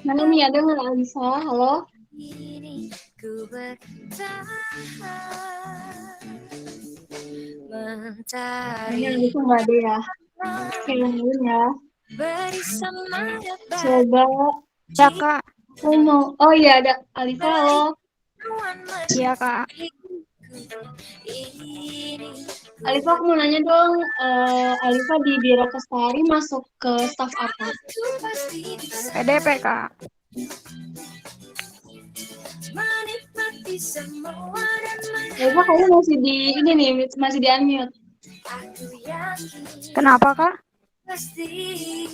Mana nih ada nggak Alisa? Halo? Ini ku bertahan Ini mencari Alisa nggak ada ya? Oke, yang lain ya. beri semangat Coba Ya kak, aku mau. Oh iya ada Alisa. Halo. iya kak. Alisa aku mau nanya dong. Alisa di Biro Kestari masuk ke staf apa? PDP kak. Alisa kayaknya masih di ini nih, masih di unmute. Kenapa kak?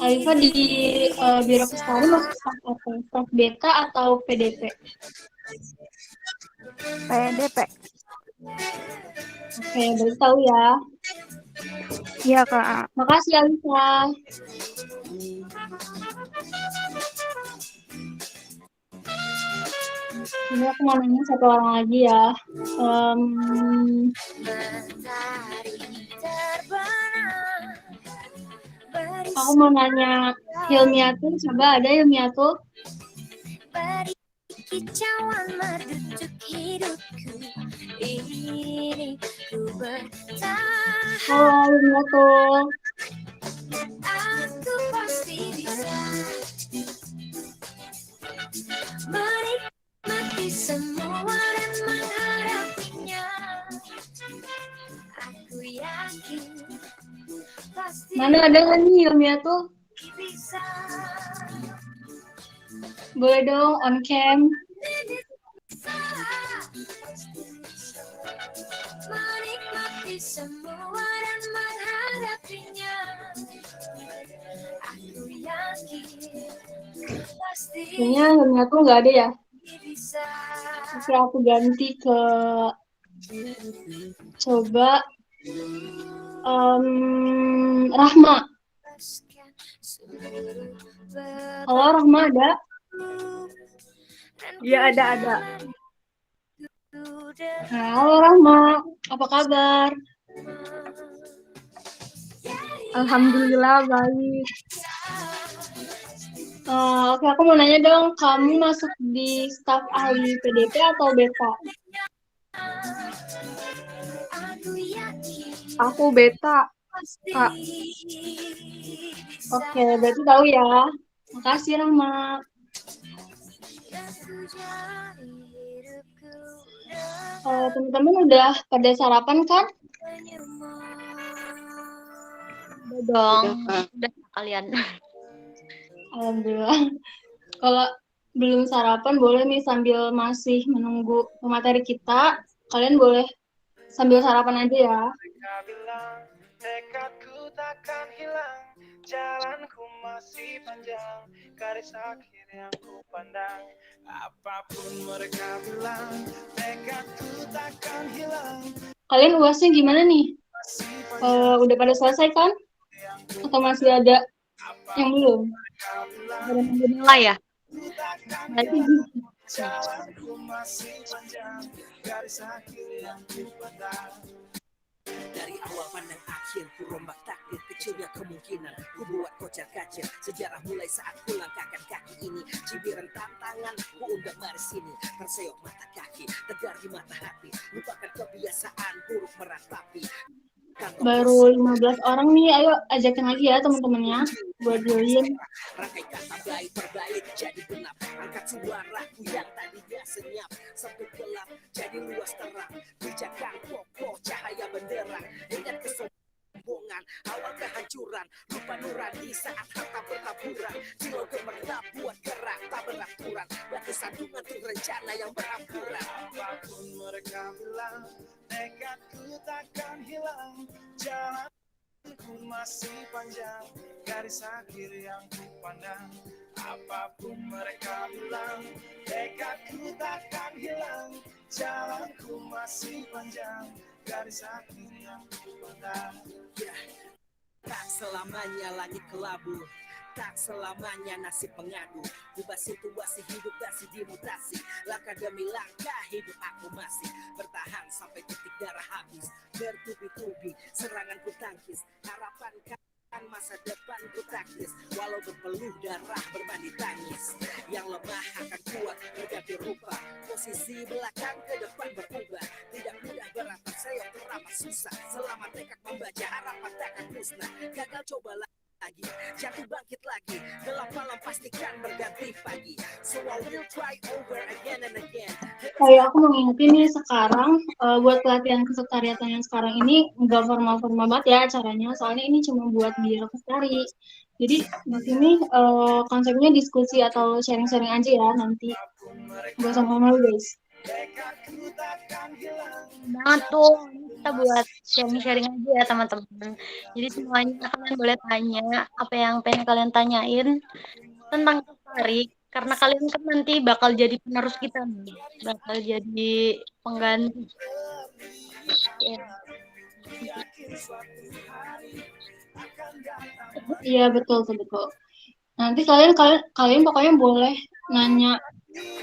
Alisa di Biro Kestari masuk staf apa? Staf beta atau PDP? PDP. Oke, baru tahu ya. Iya kak. Makasih Alisa. Ini aku mau nanya satu orang lagi ya. Aku mau nanya Hilmiatul, coba ada Hilmiatul? Kicauan merdujuk hidupku ini ku bertahan. Halo Hilmiatul. Aku pasti bisa menikmati semua dan menghadapinya. Aku yakin pasti Mana ada nggak nih Hilmiatul? bisa. Boleh dong on cam. Menikmati semua dan menghadapinya. Aku yakin pasti Kayaknya Hilmiatul nggak ada ya. bisa. Oke, aku ganti ke coba Rahma. Halo Rahma ada? Iya ada. Halo Rahma, apa kabar? Alhamdulillah baik. Oke, aku mau nanya dong, kamu masuk di staf ahli PDP atau beta? Aku beta kak. Oke, berarti tahu ya. Makasih Rahma. Teman-teman udah pada sarapan kan? Udah dong, udah kalian. Alhamdulillah. Kalau belum sarapan boleh nih sambil masih menunggu pemateri kita, kalian boleh sambil sarapan aja ya. Tekadku takkan hilang, jalanku masih panjang, garis akhir yang ku pandang. Apapun mereka bilang, tekadku takkan hilang. Kalian UASnya gimana nih? Udah pada selesai kan? Atau masih ada yang belum? Ada nunggu nilai ya? Jalanku masih panjang, garis akhir yang ku pandang. Dari awal pandang akhir, ku rombak takdir, kecilnya kemungkinan ku buat kocar kacir. Sejarah mulai saat ku langkahkan kaki ini, cibiran tantangan ku undang mari sini. Terseok mata kaki, tegar di mata hati, lupakan kebiasaan buruk meratapi. Baru 15 orang nih, ayo ajakin lagi ya teman-temannya buat join. Rangkai kata baik berbait jadi genap, angkat suaraku yang tadinya senyap, satu gelap jadi luas terang, pijakan kokoh cahaya benderang, ingat kesombongan awal kehancuran, lupa nurani saat harta bertaburan, jiwa gemerlap buat gerak tak beraturan, batu sandungan untuk rencana yang berampuran. Apapun mereka bilang, tekadku takkan hilang, jalanku masih panjang, garis akhir yang ku pandang. Apapun mereka bilang, tekadku takkan hilang, jalanku masih panjang, garis akhir yang ku pandang. Tak selamanya langit kelabu, tak selamanya nasib pengadu. Ubah situasi hidup masih dimutasi, langkah demi langkah hidup aku masih bertahan sampai titik darah habis. Bertubi-tubi serangan ku tangkis, harapan masa depanku taktis, walau berpeluh darah berbanding tangis. Yang lemah akan kuat berganti rupa, posisi belakang ke depan berubah. Tidak mudah beratap sayap teramat susah, selama tekad membaca harapan takkan musnah. Gagal coba lagi, jatuh bangkit lagi, gelap malam pastikan berganti pagi. So I will try over again and again. Kayak aku mau ngingetin nih sekarang buat pelatihan kesekretariatan yang sekarang ini nggak formal-formal banget ya acaranya, soalnya ini cuma buat biar lestari. Jadi di sini konsepnya diskusi atau sharing-sharing aja ya nanti. Gak usah formal guys. Banget tuh, kita buat sharing-sharing aja ya teman-teman. Jadi semuanya kalian boleh tanya apa yang pengen kalian tanyain tentang tertarik, karena kalian kan nanti bakal jadi penerus kita nih, bakal jadi pengganti. Ya. Iya betul. Nanti kalian pokoknya boleh nanya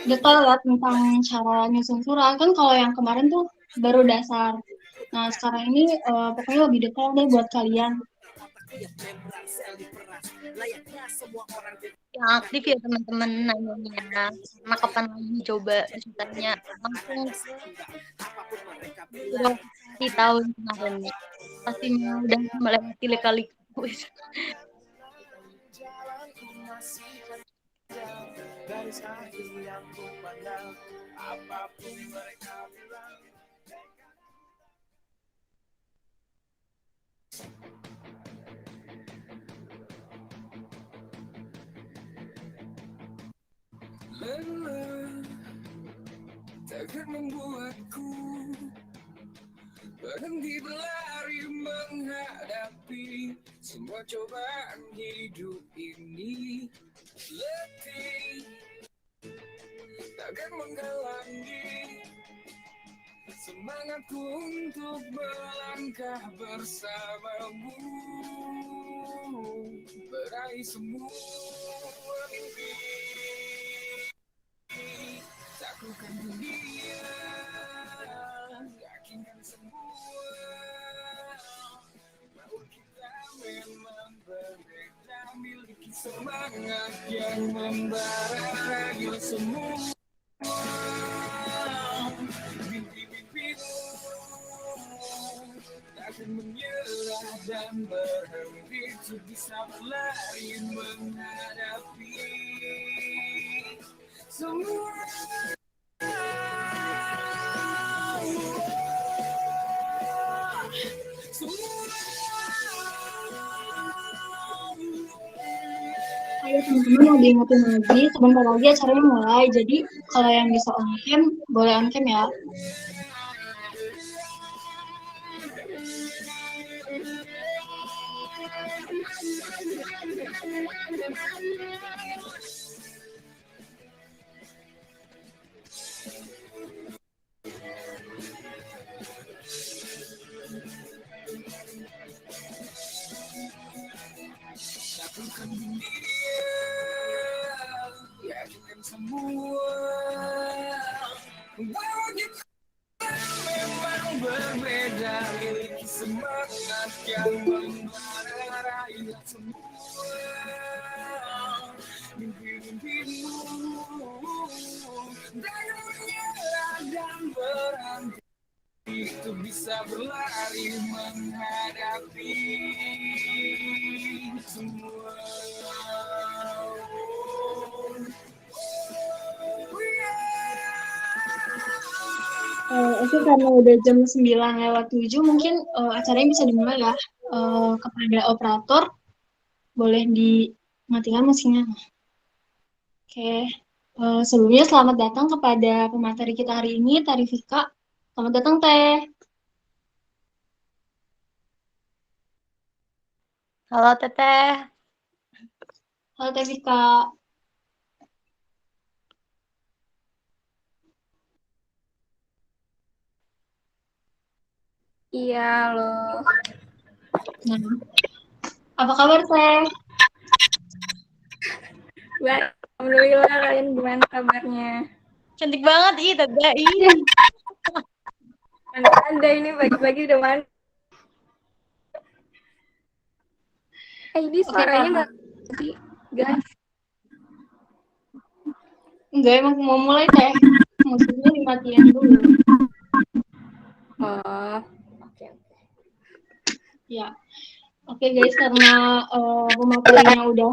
detail ya tentang cara nyusun surat. Kan kalau yang kemarin tuh baru dasar. Nah sekarang ini pokoknya lebih detail deh buat kalian. Yang aktif ya teman-teman nanyanya, karena kapan lagi coba ceritanya langsung di tahun kemarin nih pasti udah melewati lika-liku. Lelah takkan membuatku berhenti berlari menghadapi semua cobaan hidup ini. Letih takkan menghalangi semangatku untuk melangkah bersamamu, meraih semua mimpi. Taklukan dunia, yakinkan semua bahwa kita memang berbeda, miliki semangat yang membara rayu semua mimpi-mimpimu. Takkan menyerah dan berhenti untuk bisa berlari menghadapi semua. Ayo teman-teman mau diingetin lagi, sebentar lagi acaranya mulai. Jadi kalau yang bisa on cam boleh on cam ya. Taklukan dunia, yakinkan semua bahwa kita memang berbeda, miliki semangat yang membara raih semua mimpi-mimpimu. Jangan menyerah dan berhenti itu bisa berlari menghadapi semua. Oke, karena udah jam 9:07 mungkin acaranya bisa dimulai ya. Kepada operator boleh dimatikan mesinnya. Oke, sebelumnya selamat datang kepada pemateri kita hari ini, Tarifika. Selamat datang, Teh. Halo Teteh. Halo, Teh Vika. Iya, loh. Nah, apa kabar, Teh? Baik, alhamdulillah. Kalian gimana kabarnya? Cantik banget ih Teteh. Anda ini pagi-pagi udah mana? Ini suaranya nggak sih, guys? Enggak, emang mau mulai teh. Maksudnya dimatiin dulu. Oh, oke. Ya. Oke guys, karena pematerinya udah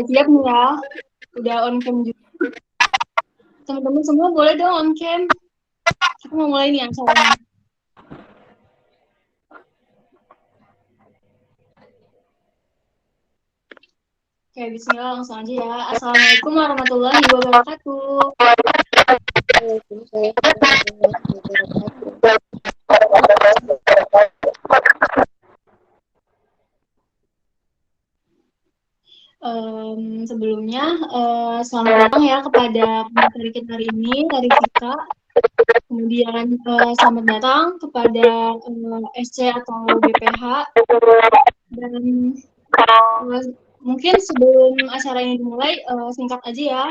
siap nih ya. Udah on cam juga. Teman-teman semua boleh dong on cam. Kita mau mulai nih acaranya. Oke, bismillah langsung aja ya. Assalamualaikum warahmatullahi wabarakatuh. Sebelumnya, selamat datang ya kepada pemateri kita hari ini, Tarifika. Kemudian selamat datang kepada SC atau BPH. Dan mungkin sebelum acara ini dimulai, singkat aja ya.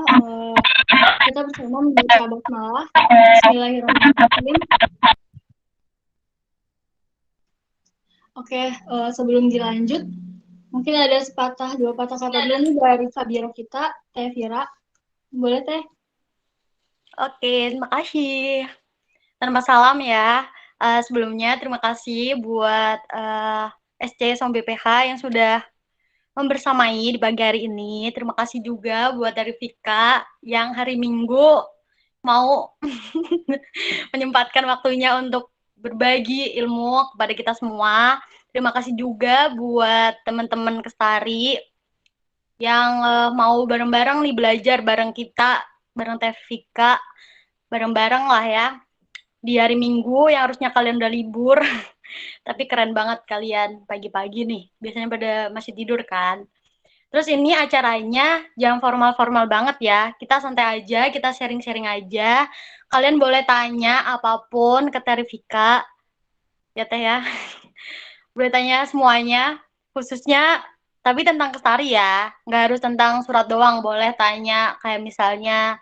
Kita bersama membaca basmalah. Bismillahirrahmanirrahim. Oke, sebelum dilanjut, mungkin ada sepatah dua patah kata dulu nih dari Kabiro kita, Teh Vira. Boleh Teh? Oke, terima kasih. Tanpa salam ya. Sebelumnya terima kasih buat SC sama BPH yang sudah membersamai di pagi hari ini. Terima kasih juga buat dari Vika yang hari Minggu mau menyempatkan waktunya untuk berbagi ilmu kepada kita semua. Terima kasih juga buat teman-teman Kestari yang mau bareng-bareng nih belajar bareng kita, bareng Teh Vika, bareng-bareng lah ya. Di hari Minggu yang harusnya kalian udah libur. Tapi keren banget kalian pagi-pagi nih. Biasanya pada masih tidur kan. Terus ini acaranya jangan formal-formal banget ya. Kita santai aja, kita sharing-sharing aja. Kalian boleh tanya apapun ke Terifika. Ya Teh ya. Boleh tanya semuanya. Khususnya, tapi tentang Kestari ya. Nggak harus tentang surat doang. Boleh tanya kayak misalnya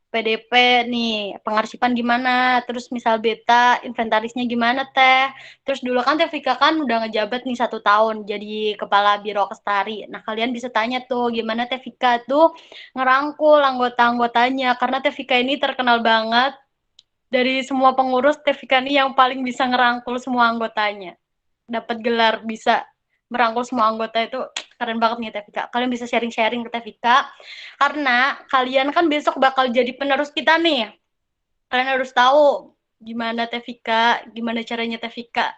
PDP nih, pengarsipan gimana, terus misal beta, inventarisnya gimana Teh, terus dulu kan Teh Vika kan udah ngejabat nih 1 tahun jadi kepala Biro Kestari, nah kalian bisa tanya tuh gimana Teh Vika tuh ngerangkul anggota-anggotanya, karena Teh Vika ini terkenal banget, dari semua pengurus Teh Vika ini yang paling bisa ngerangkul semua anggotanya, dapat gelar bisa merangkul semua anggota itu keren banget nih Teh Vika. Kalian bisa sharing-sharing ke Teh Vika karena kalian kan besok bakal jadi penerus kita nih. Kalian harus tahu gimana Teh Vika, gimana caranya Teh Vika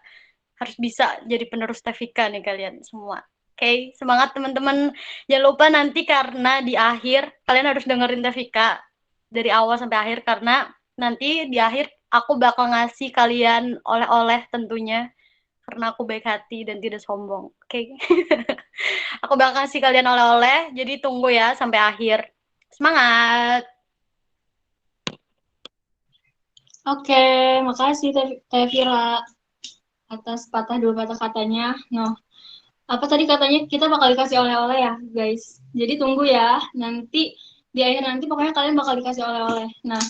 harus bisa jadi penerus Teh Vika nih kalian semua. Oke, semangat teman-teman. Jangan lupa nanti karena di akhir kalian harus dengerin Teh Vika dari awal sampai akhir karena nanti di akhir aku bakal ngasih kalian oleh-oleh tentunya karena aku baik hati dan tidak sombong. Oke. Aku bakal kasih kalian oleh-oleh, jadi tunggu ya sampai akhir. Semangat! Oke, makasih Teh Vira atas patah dua patah katanya. Nah, apa tadi katanya kita bakal dikasih oleh-oleh ya, guys. Jadi tunggu ya. Nanti di akhir nanti pokoknya kalian bakal dikasih oleh-oleh. Nah,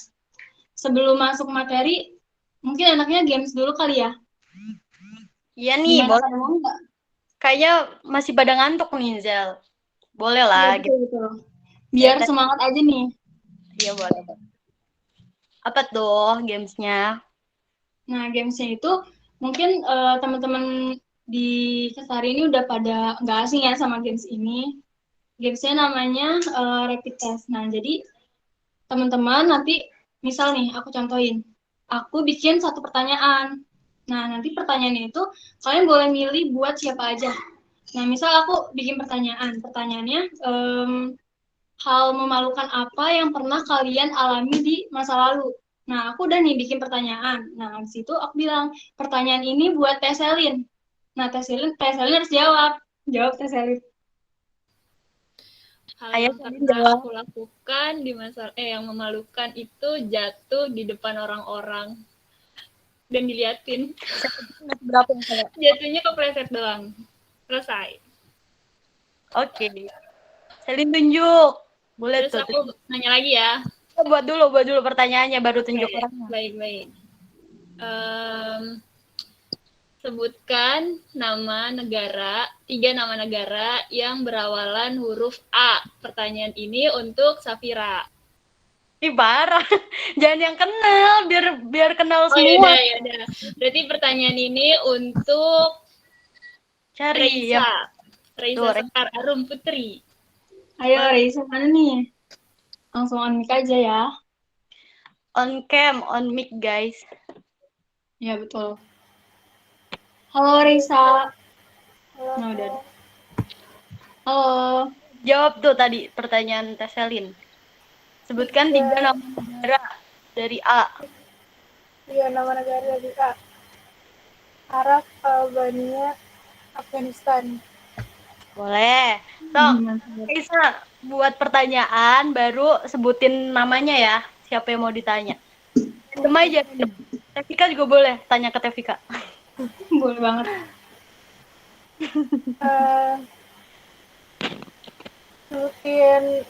sebelum masuk materi, mungkin enaknya games dulu kali ya. Iya nih, Gimana boleh. kalian mau nggak? Kayaknya masih pada ngantuk nih, Zel. Boleh lah. Iya, betul. Biar Ya, semangat aja nih. iya, boleh. Apa tuh gamesnya? Nah, gamesnya itu mungkin teman-teman di Kestari ini udah pada nggak asing ya sama games ini. Gamesnya namanya rapid test. Nah, jadi teman-teman nanti misal nih aku contohin, aku bikin satu pertanyaan. Nah, nanti pertanyaannya itu kalian boleh milih buat siapa aja. Nah, misal aku bikin pertanyaannya hal memalukan apa yang pernah kalian alami di masa lalu. Nah, aku udah nih bikin pertanyaan. Nah, habis itu aku bilang, pertanyaan ini buat Teh Selin. Nah, Teh Selin harus jawab. Jawab Teh Selin. Hal Ayo, yang Selin, pernah jawab. aku lakukan di masa yang memalukan itu jatuh di depan orang-orang dan diliatin. Berapa yang saya? Jatuhnya kepleset doang. Selesai. Oke. Selin tunjuk. Boleh Terus tuh. aku nanya lagi ya. Buat dulu pertanyaannya baru tunjuk orangnya. Baik. Sebutkan tiga nama negara yang berawalan huruf A. Pertanyaan ini untuk Safira. Ih, parah. Jangan yang kenal, biar kenal Oh semua. yaudah. Berarti pertanyaan ini untuk Cari yang Reisa tuh, Sekar Arum Putri. Ayo, Reisa mana nih? Langsung on mic aja ya. on cam, on mic, guys. Ya, betul. Halo, Reisa. Nah, udah ada. Halo. Jawab tuh tadi pertanyaan Teselin. Sebutkan 3 nama negara dari A. 3 nama negara dari A. Arab, Albania, Afghanistan. Boleh. So, bisa buat pertanyaan baru sebutin namanya ya. Siapa yang mau ditanya? Random aja. Tevika juga boleh tanya ke Tevika. Boleh banget. Sebutin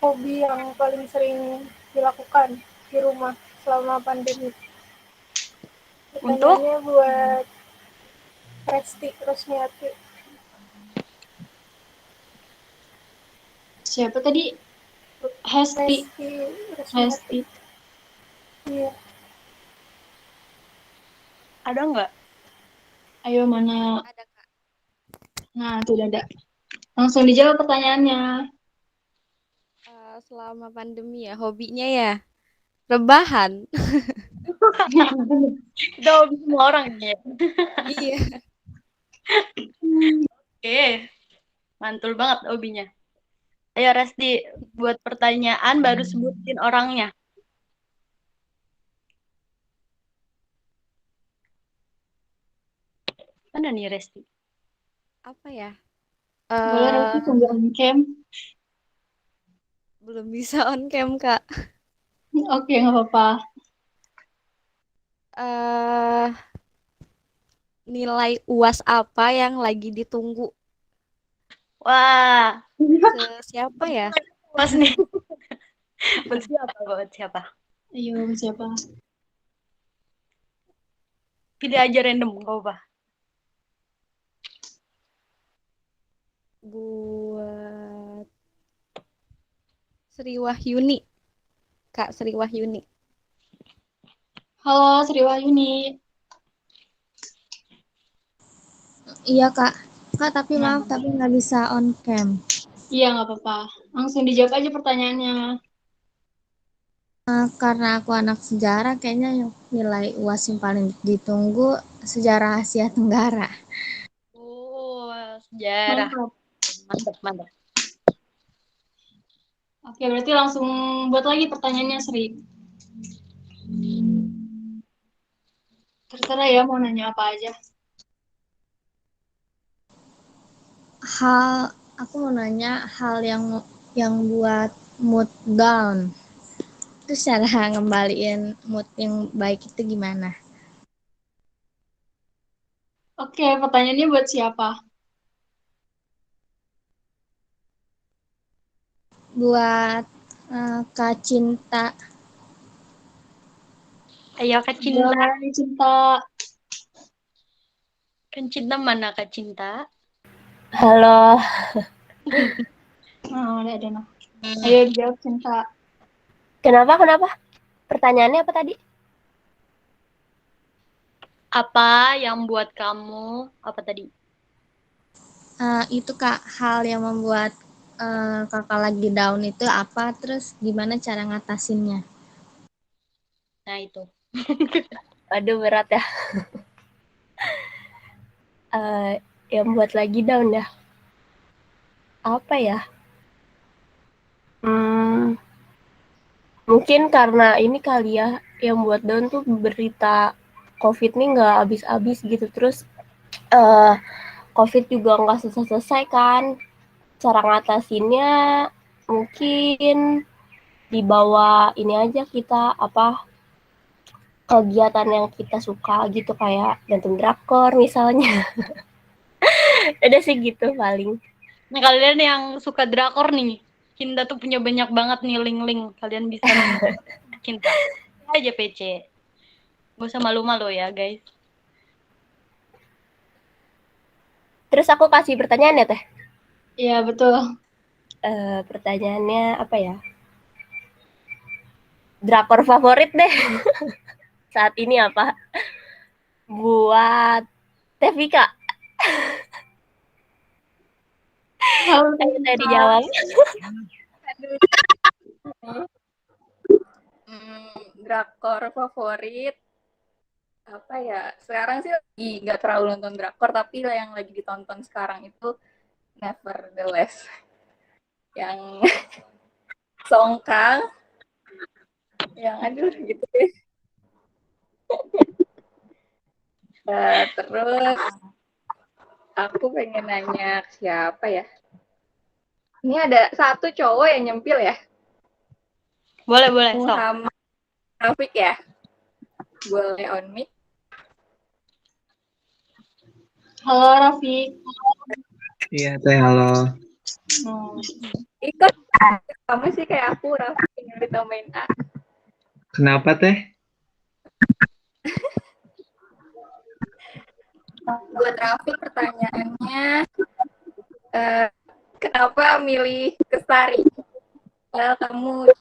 hobi yang paling sering dilakukan di rumah selama pandemi. Untuk? Pertanyaannya buat Resti Rosmiati. Siapa tadi? Hesti. Resti Rosmiati. Hesti. Iya. Ada nggak? Ayo, mana? Ada Kak. Nah, tuh udah ada. Langsung dijawab pertanyaannya. Selama pandemi ya, hobinya ya rebahan. Kita hobi semua orang ya. Iya. Oke. Mantul banget hobinya. Ayo Resti, buat pertanyaan baru sebutin orangnya. Mana nih Resti? Apa ya? Boleh Resti tunggu on cam. Belum bisa on cam, Kak. Oke, nggak apa-apa. Nilai UAS apa yang lagi ditunggu? Wah, Siapa ya? pas nih. Buat siapa? Buat siapa? Ayo, siapa? Pilih aja random, gak apa. Buat Sri Wahyuni. Kak Sri Wahyuni. Halo, Sri Wahyuni. Iya Kak, tapi Nah. maaf tapi nggak bisa on cam. Iya, nggak apa-apa. Langsung dijawab aja pertanyaannya. Karena aku anak sejarah, kayaknya nilai UAS yang paling ditunggu sejarah Asia Tenggara. Oh, sejarah. Mantap. Oke, berarti langsung buat lagi pertanyaannya, Sri. Terserah ya, mau nanya apa aja. Aku mau nanya hal yang buat mood down. Terus cara ngembaliin mood yang baik itu gimana? Oke, pertanyaannya buat siapa? Buat Kak Cinta. Ayo Kak Cinta. Buat Cinta. Kan Cinta mana Kak Cinta? Halo, Nah, ada nah. Ayo dijawab Cinta. kenapa? Pertanyaannya apa tadi? Apa yang buat kamu, apa tadi? Itu Kak, hal yang membuat Kakak lagi down itu apa? Terus gimana cara ngatasinnya? Nah itu. Aduh berat ya. Yang buat lagi down ya. Apa ya? Mungkin karena ini kali ya, yang buat down tuh berita COVID nih nggak habis-habis gitu. Terus COVID juga nggak selesai-selesai kan. Cara ngatasinnya mungkin dibawa ini aja kita kegiatan yang kita suka gitu kayak nonton drakor misalnya. Udah sih gitu paling. Nah kalian yang suka drakor nih, Cinta tuh punya banyak banget nih link-link. Kalian bisa nonton Cinta aja PC. Gak usah malu-malu ya guys. Terus aku kasih pertanyaan ya Teh. Iya, betul. Pertanyaannya apa ya? Drakor favorit deh. Saat ini apa? Buat Teh Vika. Halo, Ayo Teh dijawab. Drakor favorit apa ya? Sekarang sih lagi nggak terlalu nonton drakor, tapi yang lagi ditonton sekarang itu Nevertheless, yang Song Kang, yang aduh gitu deh. Terus aku pengen nanya siapa ya? Ini ada satu cowok yang nyempil ya, Boleh, sok. Muhammad Rafiq ya. Boleh on mic. Halo, Rafiq. Iya Teh, halo. Ikut kamu sih kayak aku, Rafiq, yang ditambahin A. Kenapa Teh? Buat Rafiq pertanyaannya, kenapa milih Kestari? Well, kamu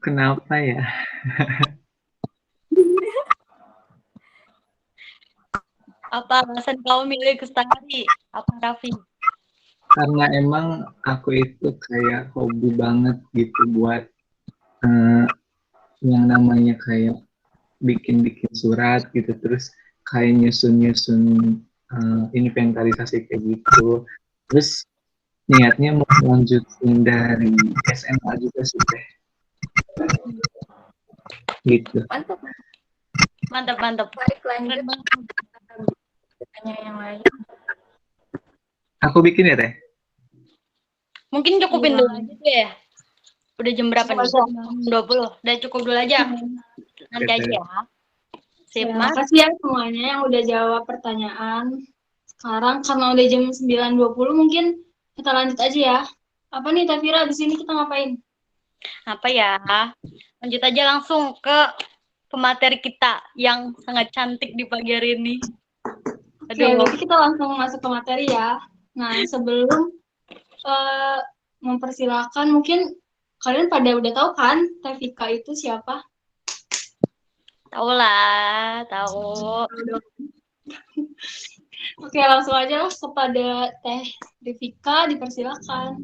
Kenapa ya? Apa alasan kamu milih Kestari? Apa Raffi? Karena emang aku itu kayak hobi banget gitu buat eh, yang namanya kayak bikin-bikin surat gitu, terus kayak nyusun-nyusun inventarisasi kayak gitu. Terus niatnya mau lanjutin dari SMA juga sih Teh. Gitu. mantap. Mantap. Tarik lanjut pertanyaan yang lain. Aku bikin ya Teh? Mungkin cukupin dulu aja tuh ya. Udah jam berapa nih? 20. Udah cukup dulu aja. Nanti aja ya. Sip, Ya, Mas. makasih ya semuanya yang udah jawab pertanyaan. Sekarang karena udah jam 9.20 mungkin kita lanjut aja ya. Apa nih Tafira, di sini kita ngapain? Apa ya? Lanjut aja langsung ke pemateri kita yang sangat cantik di pagi hari ini. Oke, berarti kita langsung masuk ke materi ya. Nah, sebelum mempersilakan, mungkin kalian pada udah tahu kan Tevika itu siapa? Tahu lah, tahu. Oke, langsung aja lah kepada Teh Devika, dipersilakan.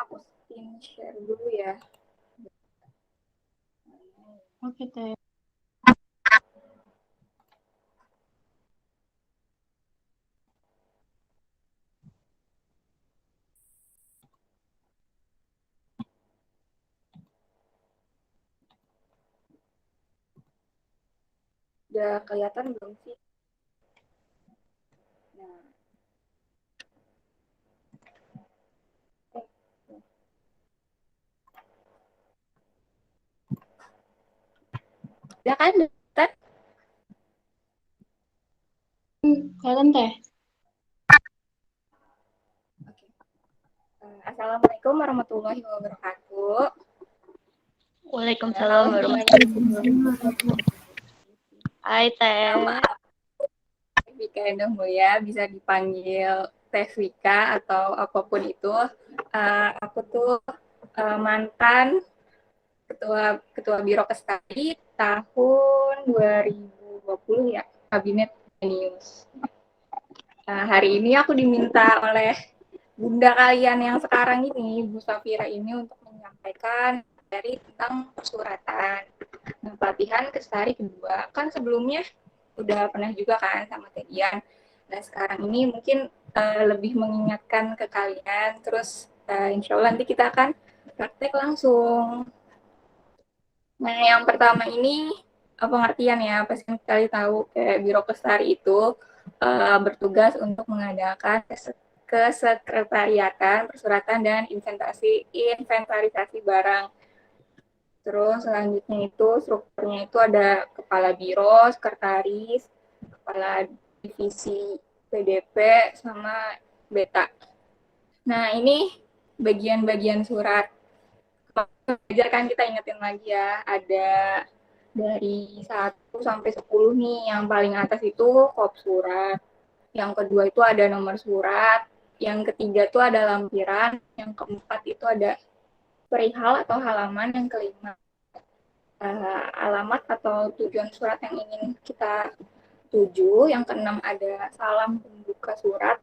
Aku screen share dulu ya. Oke, Teh. Udah kelihatan belum sih? Nah. Ya kan, Teh? Kalian Teh. Assalamualaikum warahmatullahi wabarakatuh. Waalaikumsalam warahmatullahi wabarakatuh. Hai Teh. Nama aku Vika Endah Mulia, bisa dipanggil Teh Vika atau apapun itu. Aku tuh mantan ketua Biro Kestari tahun 2020 ya, Kabinet News. Hari ini aku diminta oleh bunda kalian yang sekarang ini, Bu Safira ini, untuk menyampaikan dari tentang persuratan. Nah, pelatihan Kestari kedua. Kan sebelumnya udah pernah juga kan sama Teh Dian. Nah, sekarang ini mungkin lebih mengingatkan ke kalian. Terus insya Allah nanti kita akan praktek langsung. Nah, yang pertama ini pengertian ya. Pasti kalian tahu kayak Biro Kestari itu bertugas untuk mengadakan kesekretariatan, persuratan, dan inventarisasi barang. Terus selanjutnya itu strukturnya itu ada kepala biro, sekretaris, kepala divisi PDP, sama beta. Nah, ini bagian-bagian surat. belajar kan kita ingetin lagi ya, ada dari 1 sampai 10 nih. Yang paling atas itu kop surat. Yang kedua itu ada nomor surat. Yang ketiga itu ada lampiran. Yang keempat itu ada perihal atau halaman. Yang kelima alamat atau tujuan surat yang ingin kita tuju. Yang keenam ada salam pembuka surat.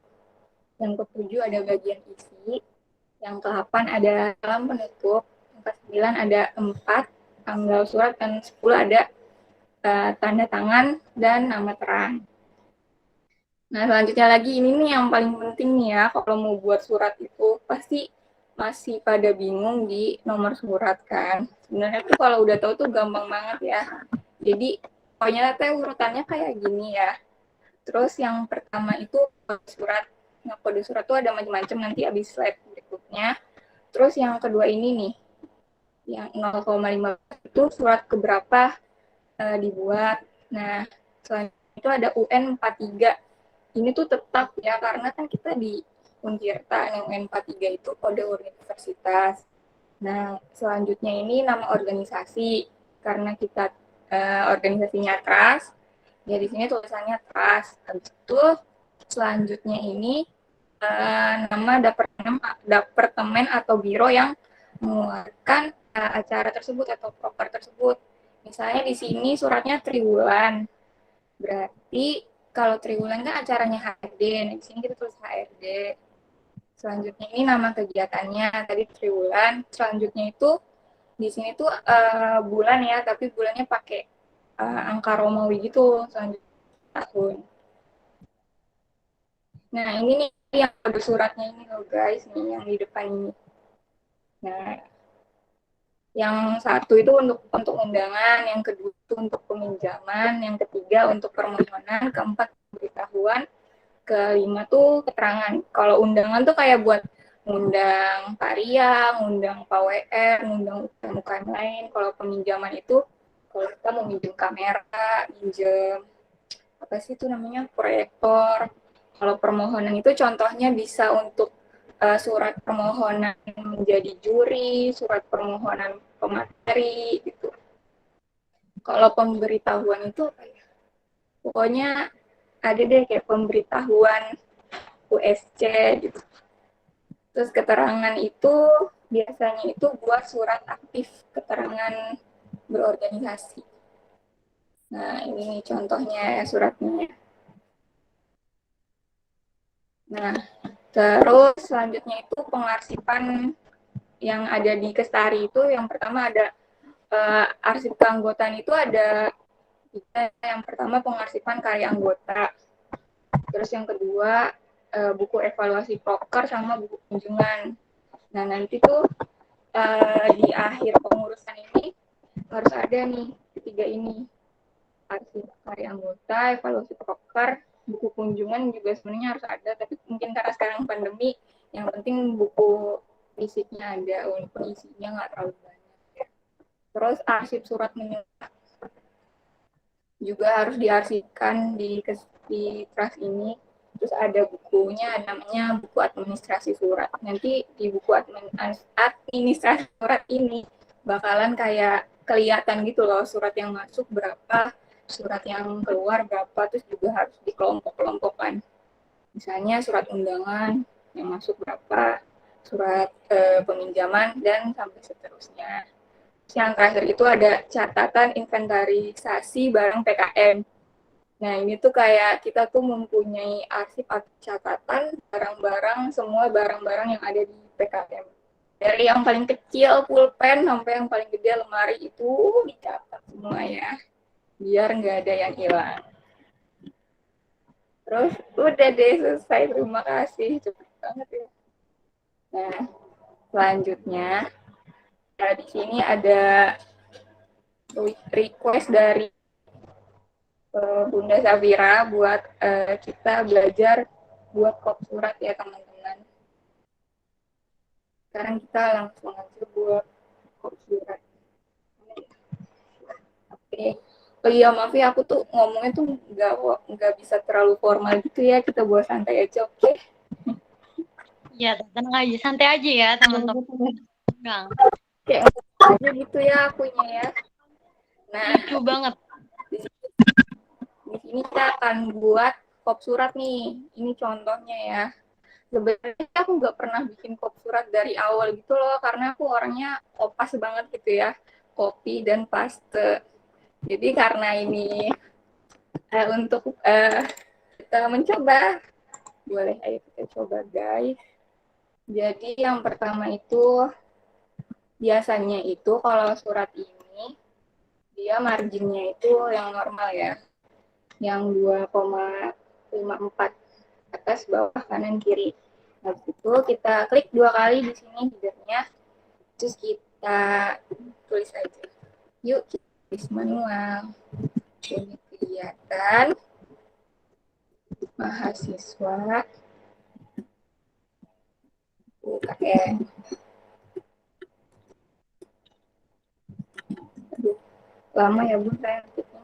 Yang ketujuh ada bagian isi. Yang ke-8 ada salam penutup. Yang ke-9 ada 4 tanggal surat, dan 10 ada tanda tangan dan nama terang. Nah, selanjutnya lagi ini nih yang paling penting nih ya, kalau mau buat surat itu pasti masih pada bingung di nomor surat kan. Sebenarnya tuh kalau udah tahu tuh gampang banget ya. Jadi pokoknya teh urutannya kayak gini ya. Terus yang pertama itu surat. Nah, kode surat tuh ada macam-macam, nanti abis slide berikutnya. Terus yang kedua ini nih, yang 0,15 itu surat keberapa dibuat. Nah, selanjutnya itu ada UN 43. Ini tuh tetap ya, karena kan kita di Untirta, yang UN 43 itu kode universitas. Nah, selanjutnya ini nama organisasi, karena kita organisasinya Trust, ya di sini tulisannya Trust. Habis itu selanjutnya ini nama departemen atau biro yang mengeluarkan acara tersebut atau proker tersebut. Misalnya di sini suratnya triwulan. Berarti kalau triwulan kan acaranya HRD. Nah, di sini kita tulis HRD. Selanjutnya ini nama kegiatannya, tadi triwulan. Selanjutnya itu di sini tuh bulan ya, tapi bulannya pakai angka Romawi gitu, selanjutnya tahun. Nah, ini nih yang kode suratnya ini loh guys, nih yang di depan ini. Nah, yang satu itu untuk undangan, yang kedua itu untuk peminjaman, yang ketiga untuk permohonan, keempat pemberitahuan, kelima tuh keterangan. Kalau undangan tuh kayak buat ngundang Pak Ria, ngundang Pak WR, ngundang UKM lain. Kalau peminjaman itu kalau kita mau minjem kamera, minjem apa sih itu namanya, proyektor. Kalau permohonan itu contohnya bisa untuk surat permohonan menjadi juri, surat permohonan pemateri gitu. Kalau pemberitahuan itu apa ya? Pokoknya ada deh kayak pemberitahuan USC gitu. Terus keterangan itu biasanya itu buat surat aktif keterangan berorganisasi. Nah, ini contohnya ya suratnya. Nah, terus selanjutnya itu pengarsipan yang ada di Kestari itu yang pertama ada arsip keanggotaan itu ada yang pertama pengarsipan karya anggota. Terus yang kedua buku evaluasi proker sama buku kunjungan. Nah, nanti tuh di akhir pengurusan ini harus ada nih ketiga ini. Arsip karya anggota, evaluasi proker, buku kunjungan juga sebenarnya harus ada, tapi mungkin karena sekarang pandemi, yang penting buku fisiknya ada, walaupun isinya nggak terlalu banyak. Terus arsip surat menyurat juga harus diarsipkan di Trust ini. Terus ada bukunya, namanya buku administrasi surat. Nanti di buku administrasi surat ini bakalan kayak kelihatan gitu loh, surat yang masuk berapa, surat yang keluar berapa, terus juga harus dikelompok-kelompokkan. Misalnya surat undangan yang masuk berapa, surat peminjaman, dan sampai seterusnya. Yang terakhir itu ada catatan inventarisasi barang PKM. Nah, ini tuh kayak kita tuh mempunyai arsip atau catatan barang-barang, semua barang-barang yang ada di PKM. Dari yang paling kecil pulpen sampai yang paling gede lemari itu dicatat semua ya, biar nggak ada yang hilang. Terus udah deh selesai, terima kasih, cepet banget ya. Nah, selanjutnya di sini ada request dari Bunda Safira buat kita belajar buat kop surat ya teman-teman. Sekarang kita langsung aja buat kop surat. Oke. Oh iya, maaf ya, aku tuh ngomongnya tuh nggak bisa terlalu formal gitu ya, kita buat santai aja, oke? Ya, tenang aja, santai aja ya teman-teman. kayak aja gitu ya akunya ya. Nah, Lucu banget. di sini kita akan buat kop surat nih. Ini contohnya ya. Sebenarnya aku nggak pernah bikin kop surat dari awal gitu loh, karena aku orangnya kopas banget gitu ya, copy dan paste. Jadi karena ini untuk kita mencoba, boleh ayo kita coba guys. Jadi yang pertama itu, biasanya itu kalau surat ini, dia marginnya itu yang normal ya, yang 2,54 atas, bawah, kanan, kiri. Habis itu kita klik 2 kali di sini headernya, terus kita tulis aja. Yuk kita tulis manual. Ini kelihatan mahasiswa UKM. Aduh, lama ya Bu saya ngetiknya.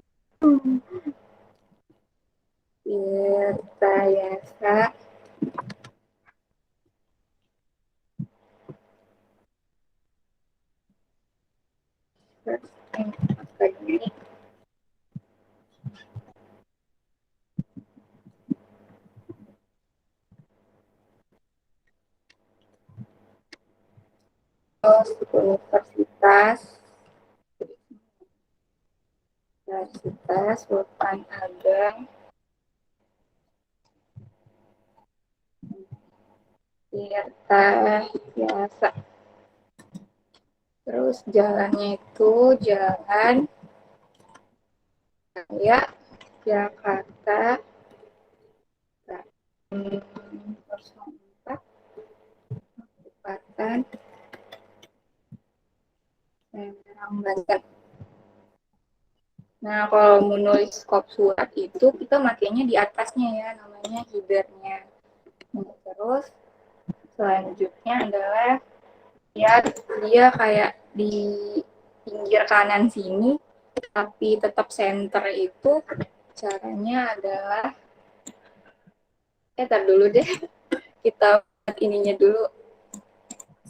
Tirtayasa Akademi Universitas Sultan Ageng Tirtayasa. Terus jalannya itu Jalan Raya Jakarta 04 Kabupaten Serang, Banten. Nah, kalau menulis kop surat itu kita makainya di atasnya ya, namanya headernya. Nah, terus selanjutnya adalah ya dia kayak di pinggir kanan sini, tapi tetap center itu caranya adalah tar dulu deh, kita buat ininya dulu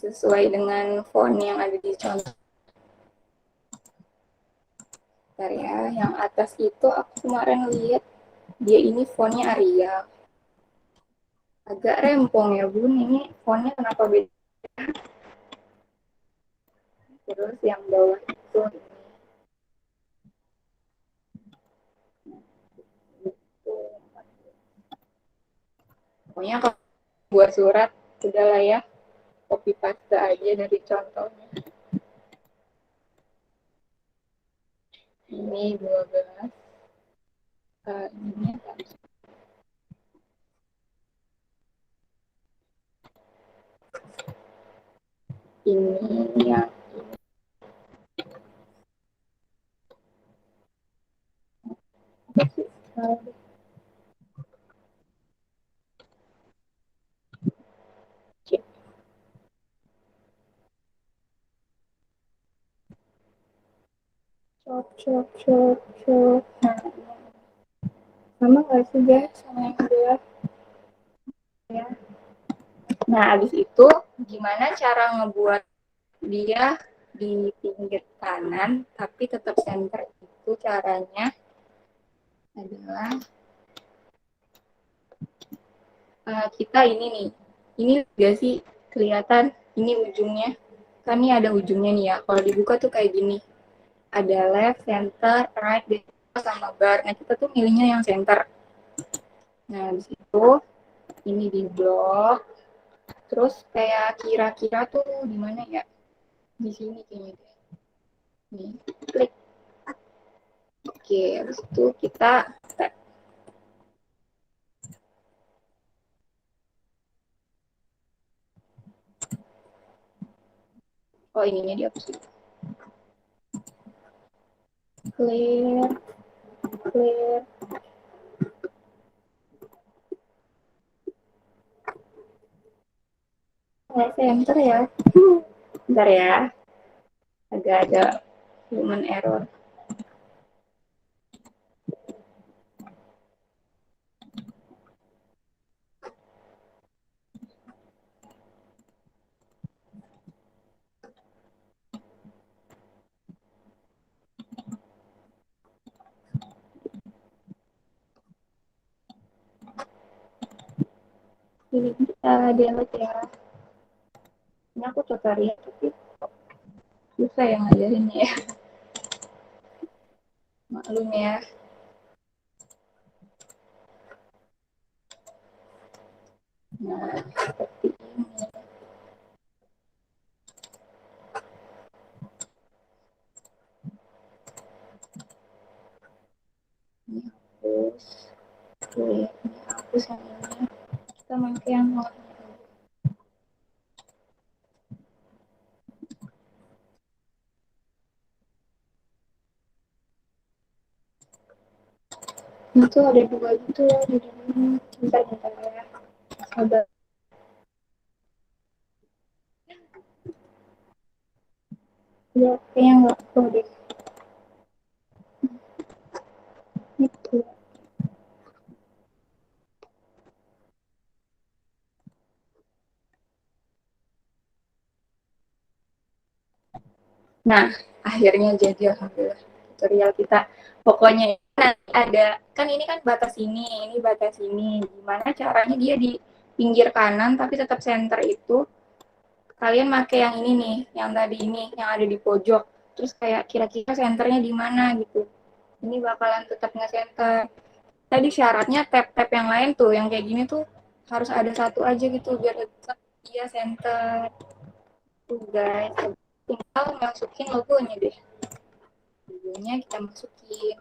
sesuai dengan font yang ada di contoh. Bentar ya, yang atas itu aku kemarin lihat dia ini fontnya Arial. Agak rempong ya Bun, ini fontnya kenapa beda? Terus yang bawah itu pokoknya kalau buat surat udahlah ya, copy paste aja dari contohnya. Ini 12. Ini yang cok. Sama nggak sih guys sama yang kedua? Ya. Nah, habis itu gimana cara ngebuat dia di pinggir kanan tapi tetap center? Itu caranya adalah kita ini nih, ini gak sih kelihatan ini ujungnya, kan ini ada ujungnya nih ya, kalau dibuka tuh kayak gini, ada left, center, right, sama bar. Nah kita tuh milihnya yang center. Nah habis itu ini di blok, terus kayak kira-kira tuh di mana ya, di sini kayaknya deh. Nih klik. Oke, habis itu kita tap. Oh ininya dihapus. Clear. Center ya. Bentar ya. Agak ada human error. Jadi kita dialog ya. Ini aku coba lihat tapi susah yang ngajarinnya ya. Maklum ya. Nah, seperti ini. Ini hapus. Oke, ini hapus yang ini. Kita pakai yang warna. Itu ada dua gitu ya, jadi bentar ya. Sabar. Ya, kayaknya nggak perlu deh. Itu. Nah, akhirnya jadi alhamdulillah tutorial kita. Pokoknya ada, kan ini kan batas ini batas ini. Gimana caranya dia di pinggir kanan tapi tetap center itu. Kalian pakai yang ini nih, yang tadi ini, yang ada di pojok. Terus kayak kira-kira senternya di mana gitu. Ini bakalan tetap nge-center. Tadi syaratnya tab-tab yang lain tuh, yang kayak gini tuh harus ada satu aja gitu biar tetap dia center. Tuh guys, tinggal masukin logonya deh. Logonya kita masukin.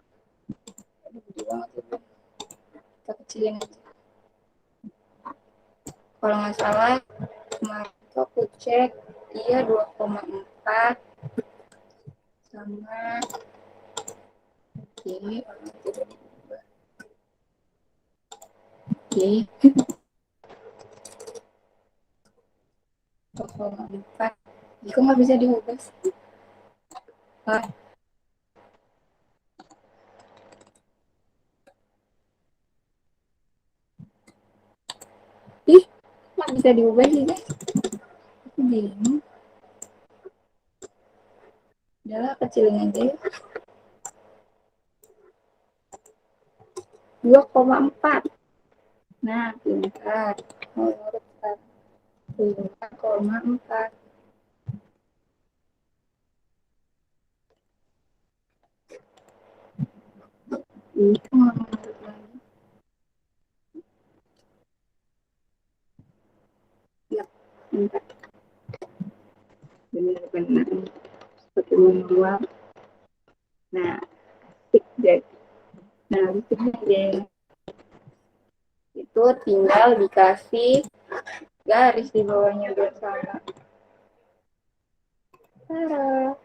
Aduh, gede banget itu. Kita kecilin aja. Kalau nggak salah, kemarin aku cek, iya 2,4 sama oke, oke, 2,4. Kok nggak bisa diubah sih? Ah, ih, nggak bisa diubah sih guys. Bingung. Udahlah, kecilin aja ya. 2,4. Nah, pintar. Mau urutkan 5,4. Itu mau urut lagi. Ya, pintar. Benar-benar seperti luar. Nah, asik deh. Nah, itu deh. Itu tinggal dikasih garis di bawahnya biar sama. Tara.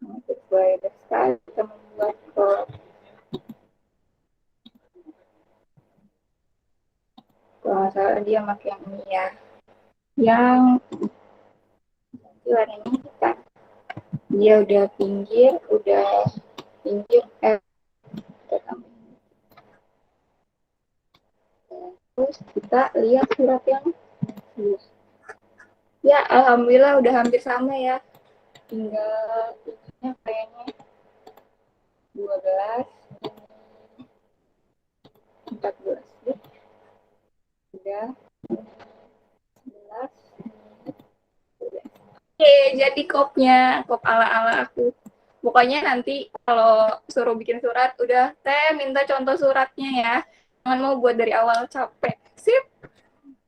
Nah, sesuai sekali kita membuat kok. Kalau nggak salah dia pakai yang ini ya. Yang nanti warnanya hitam. Dia udah pinggir, terus kita lihat surat yang ya alhamdulillah udah hampir sama ya, tinggal ininya kayaknya 12 14 ya. Udah 11. Oke, jadi kopnya kop ala-ala aku. Pokoknya nanti kalau suruh bikin surat, udah teh minta contoh suratnya ya. Jangan mau buat dari awal capek. Sip.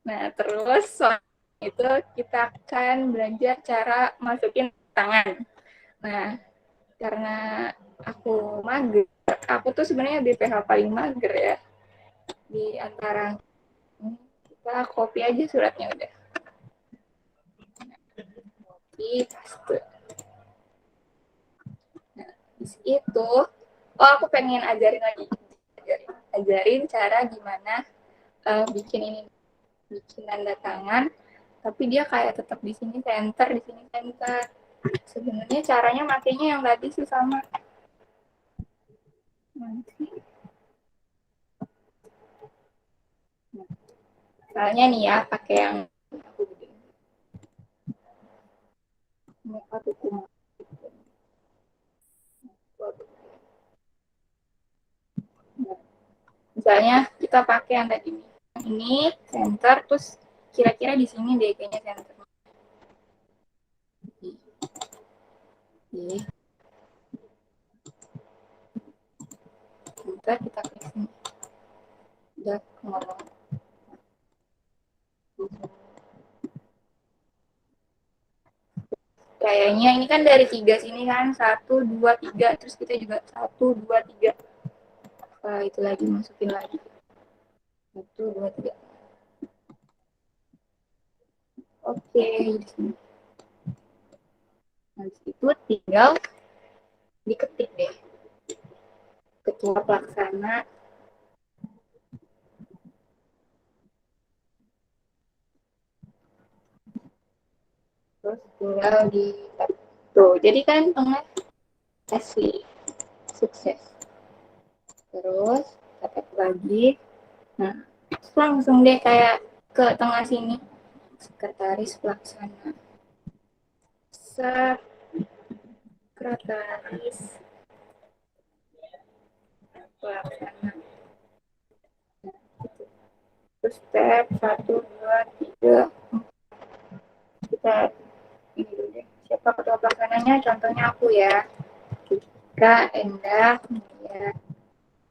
Nah, terus soal itu kita akan belajar cara masukin tangan. Nah, karena aku mager, aku tuh sebenarnya BPH paling mager ya. Di antara kita copy aja suratnya udah. Copy, paste. Nah, di situ, oh aku pengen ajarin lagi. Ajarin cara gimana bikin ini, bikin tanda tangan, tapi dia kayak tetap di sini center, di sini center. Sebenarnya caranya makainya yang tadi sih sama. Nanti. Nah, misalnya nih ya, pakai yang aku gede. Muka tuku. Nah, misalnya kita pakai yang tadi nih, ini center, terus kira-kira di sini deh kayaknya center. Oke. Bentar, kita klik sini. Udah ngomong. Kayaknya ini kan dari 3 sini kan, 1, 2, 3, terus kita juga 1, 2, 3. Itu lagi, masukin lagi. 1, 2, 3. Oke, di sini. Habis itu tinggal diketik deh. Ketua pelaksana. Terus tinggal di tuh, jadi kan tengah asli sukses. Terus tap lagi. Nah, langsung deh kayak ke tengah sini. Sekretaris pelaksana. Sekretaris pelaksana. Terus step 1, 2, 3. Kita ini dulu deh. Siapa ketua pelaksananya? Contohnya aku ya. Kak Endah, ya.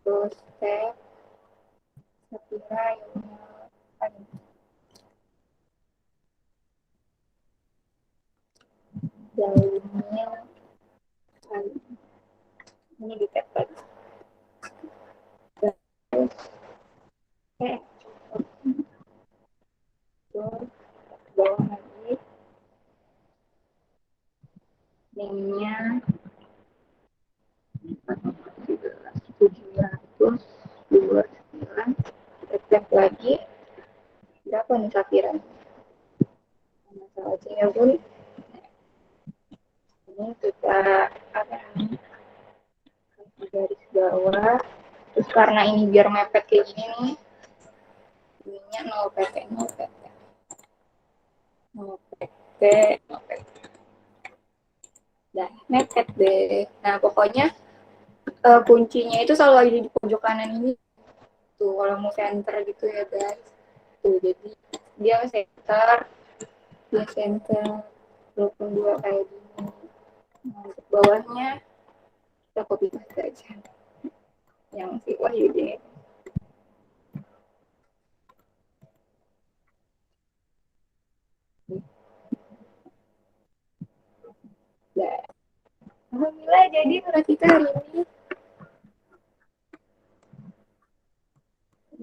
Terus step Sapira, Jaimil, ini di tab lagi. Terus terus bawah lagi name-nya 729, kita cek lagi berapa nih Sapira? Masalah aja pun ini kita apa namanya garis bawah. Terus karena ini biar mepet kayak gini nih, ininya 0 pt 0 pt 0 pt 0 pt. Dah mepet deh. Nah pokoknya kuncinya itu selalu ada di pojok kanan ini tuh kalau mau center gitu ya guys. Tuh jadi dia center, walaupun dua kayak gini. Nah, untuk bawahnya kita copy paste aja yang si Wahyu ini. Nah, alhamdulillah jadi surat kita hari ini.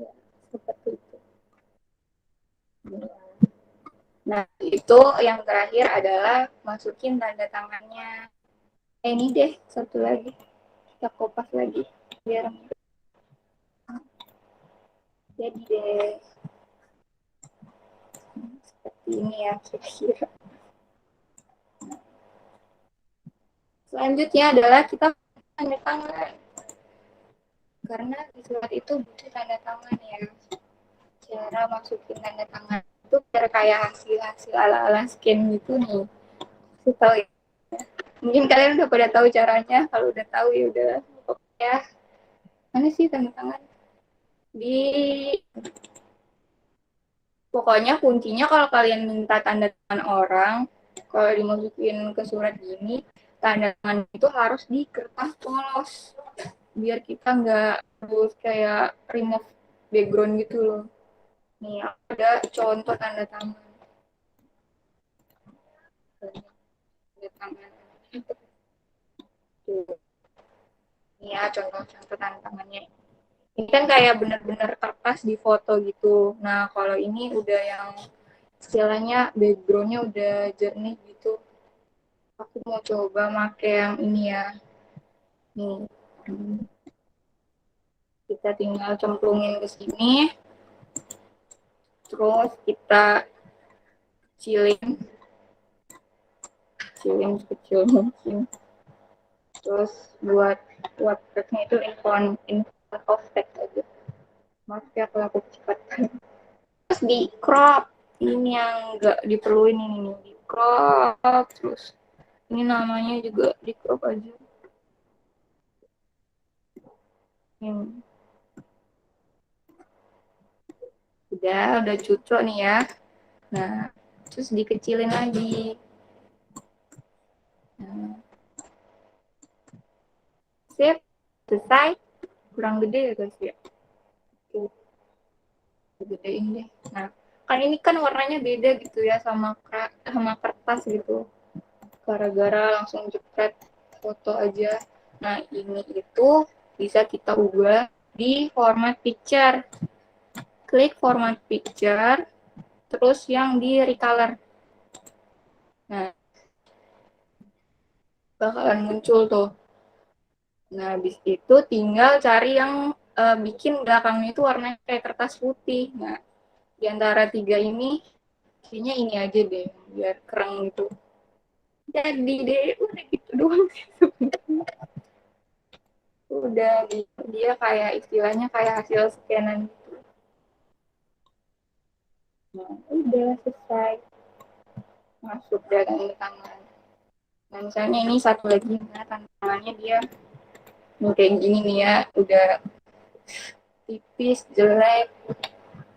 Ya, seperti itu. Nah, itu yang terakhir adalah masukin tanda tangannya. Ini deh, satu lagi. Kita kopas lagi. Biar jadi deh. Seperti ini ya, kira-kira. Selanjutnya adalah kita tanda tangan. Karena di surat itu butuh tanda tangan ya. Cara masukin tanda tangan itu biar kayak hasil-hasil ala-ala scan gitu nih. Aku tahu ya. Mungkin kalian udah pada tahu caranya. Kalau udah tahu ya udah. Ya. Mana sih tanda tangan? Di pokoknya kuncinya kalau kalian minta tanda tangan orang, kalau dimasukin ke surat gini, tanda tangan itu harus di kertas polos. Biar kita nggak harus kayak remove background gitu loh. Nih ada contoh tanda tangan. Tanda tangan. Tuh. Ini ya contoh-contoh tanda tangannya. Ini kan kayak bener-bener kertas di foto gitu. Nah kalau ini udah yang istilahnya backgroundnya udah jernih gitu. Aku mau coba pakai yang ini ya. Nih. Kita tinggal cemplungin ke sini. Terus kita kecilin sekecil mungkin. Terus buat teksnya itu in front of text aja. Maaf ya kalau aku cepat. Terus di crop. Ini yang nggak diperluin ini di crop terus. Ini namanya juga di crop aja. Ini. Udah cucuk nih ya. Nah, terus dikecilin lagi. Nah, sip, selesai. Kurang gede ya guys ya. Tuh, gedein deh. Nah, kan ini kan warnanya beda gitu ya sama kertas gitu. Gara-gara langsung jepret foto aja. Nah, ini itu bisa kita ubah di format picture. Klik format picture, terus yang di recolor. Nah, bakalan muncul tuh. Nah, habis itu tinggal cari yang bikin belakangnya itu warnanya kayak kertas putih. Nah, di antara tiga ini, kayaknya ini aja deh, biar keren gitu. Jadi deh, udah gitu doang sih sebenarnya. Udah dia kayak istilahnya kayak hasil scanan gitu. Nah, udah selesai. Masuk dalam tangan. Nah, misalnya ini satu lagi, nah, tantangannya dia kayak gini nih ya, udah tipis, jelek.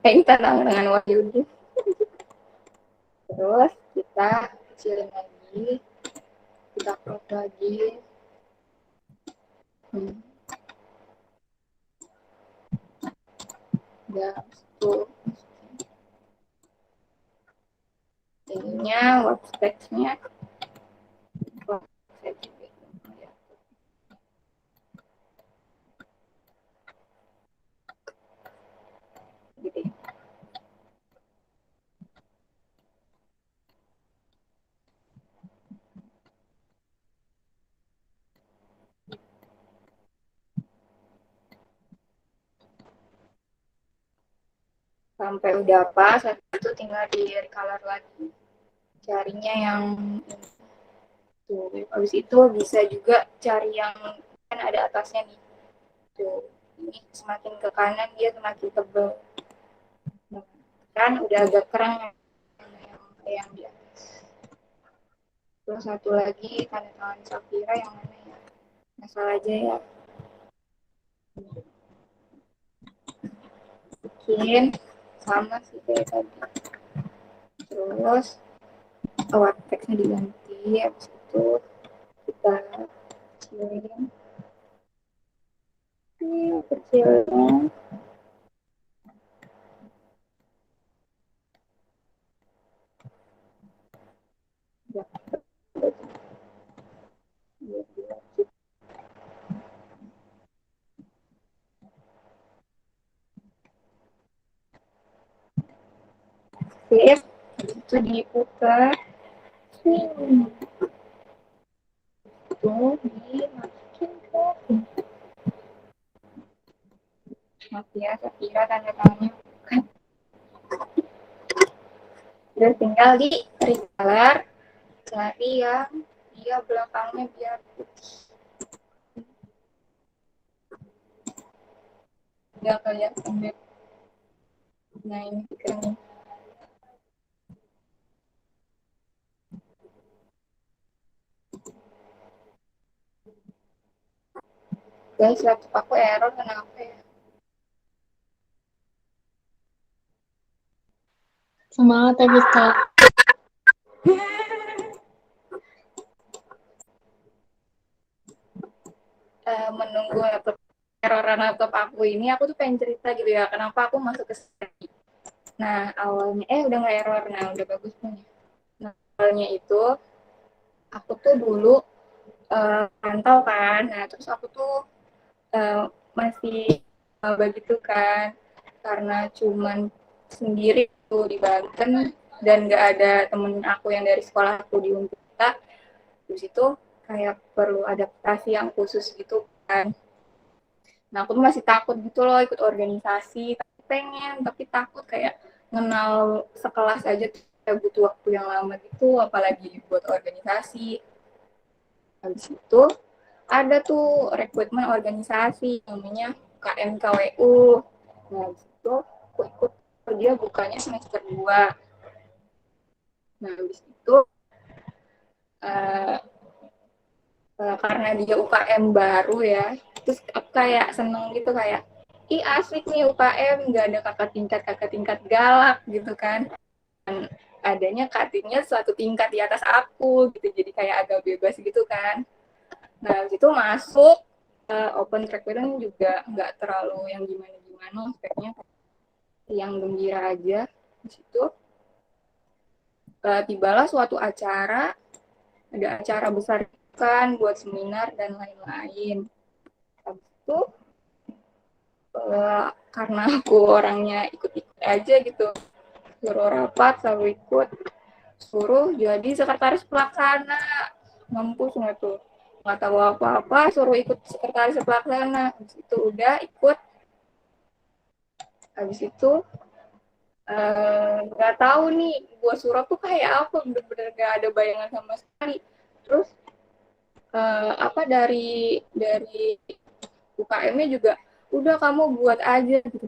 Kayak ini tantangan dengan Wahyudi. Terus kita kecilin lagi, kita crop lagi. Udah, tuh. Ininya, workspace-nya. Gitu. Sampai udah pas, itu tinggal di recolor lagi. Carinya yang tuh. Habis itu bisa juga cari yang kan ada atasnya nih. Tuh. Ini semakin ke kanan dia semakin tebal. Nah, kan udah agak kerang yang di atas. Terus satu lagi tanda tangan Safira yang mana ya? Asal aja ya. Bikin sama sih kayak tadi. Terus awal teksnya diganti, habis itu kita kecilin. Kecilin. Ya. Sip, itu diputar. Itu dimasukin ke maaf ya, Safira tanda tangannya bukan. Terus tinggal di recolor, cari yang dia belakangnya biar putih. Nggak kelihatan deh. Nah, ini pikirannya. Guys, laptop aku error kenapa ya? Semangat ya, Vika. Menunggu laptop aku ini, aku tuh pengen cerita gitu ya, kenapa aku masuk ke sini. Nah, awalnya, udah nggak error, nah udah bagus punya. Nah, awalnya itu, aku tuh dulu pantau kan, nah terus aku tuh masih begitu kan, karena cuman sendiri tuh di Banten, dan nggak ada temen aku yang dari sekolah aku di Unpita, terus itu kayak perlu adaptasi yang khusus gitu kan. Nah, aku tuh masih takut gitu loh ikut organisasi, pengen, tapi takut kayak kenal sekelas aja tuh butuh waktu yang lama gitu, apalagi buat organisasi. Habis itu ada tuh rekrutmen organisasi namanya KMKWU. Nah, habis itu aku ikut, dia bukanya semester 2. Nah, habis itu karena dia UKM baru ya, terus aku kayak seneng gitu, kayak ih asik nih UKM, nggak ada kakak tingkat galak gitu kan. Dan adanya kakaknya suatu tingkat di atas aku gitu, jadi kayak agak bebas gitu kan. Nah itu masuk open track bareng juga nggak terlalu yang gimana-gimana, aspeknya yang gembira aja. Di situ tibalah suatu acara, ada acara besar kan buat seminar dan lain-lain. Habis itu karena aku orangnya ikut-ikut aja gitu, suruh rapat selalu ikut, suruh jadi sekretaris pelaksana. Mampus nggak tuh, nggak tahu apa-apa suruh ikut sekretaris pelaksana. Habis itu udah ikut, habis itu nggak tahu nih buat surat tuh kayak apa, bener-bener nggak ada bayangan sama sekali. Terus apa dari UKM-nya juga udah kamu buat aja gitu.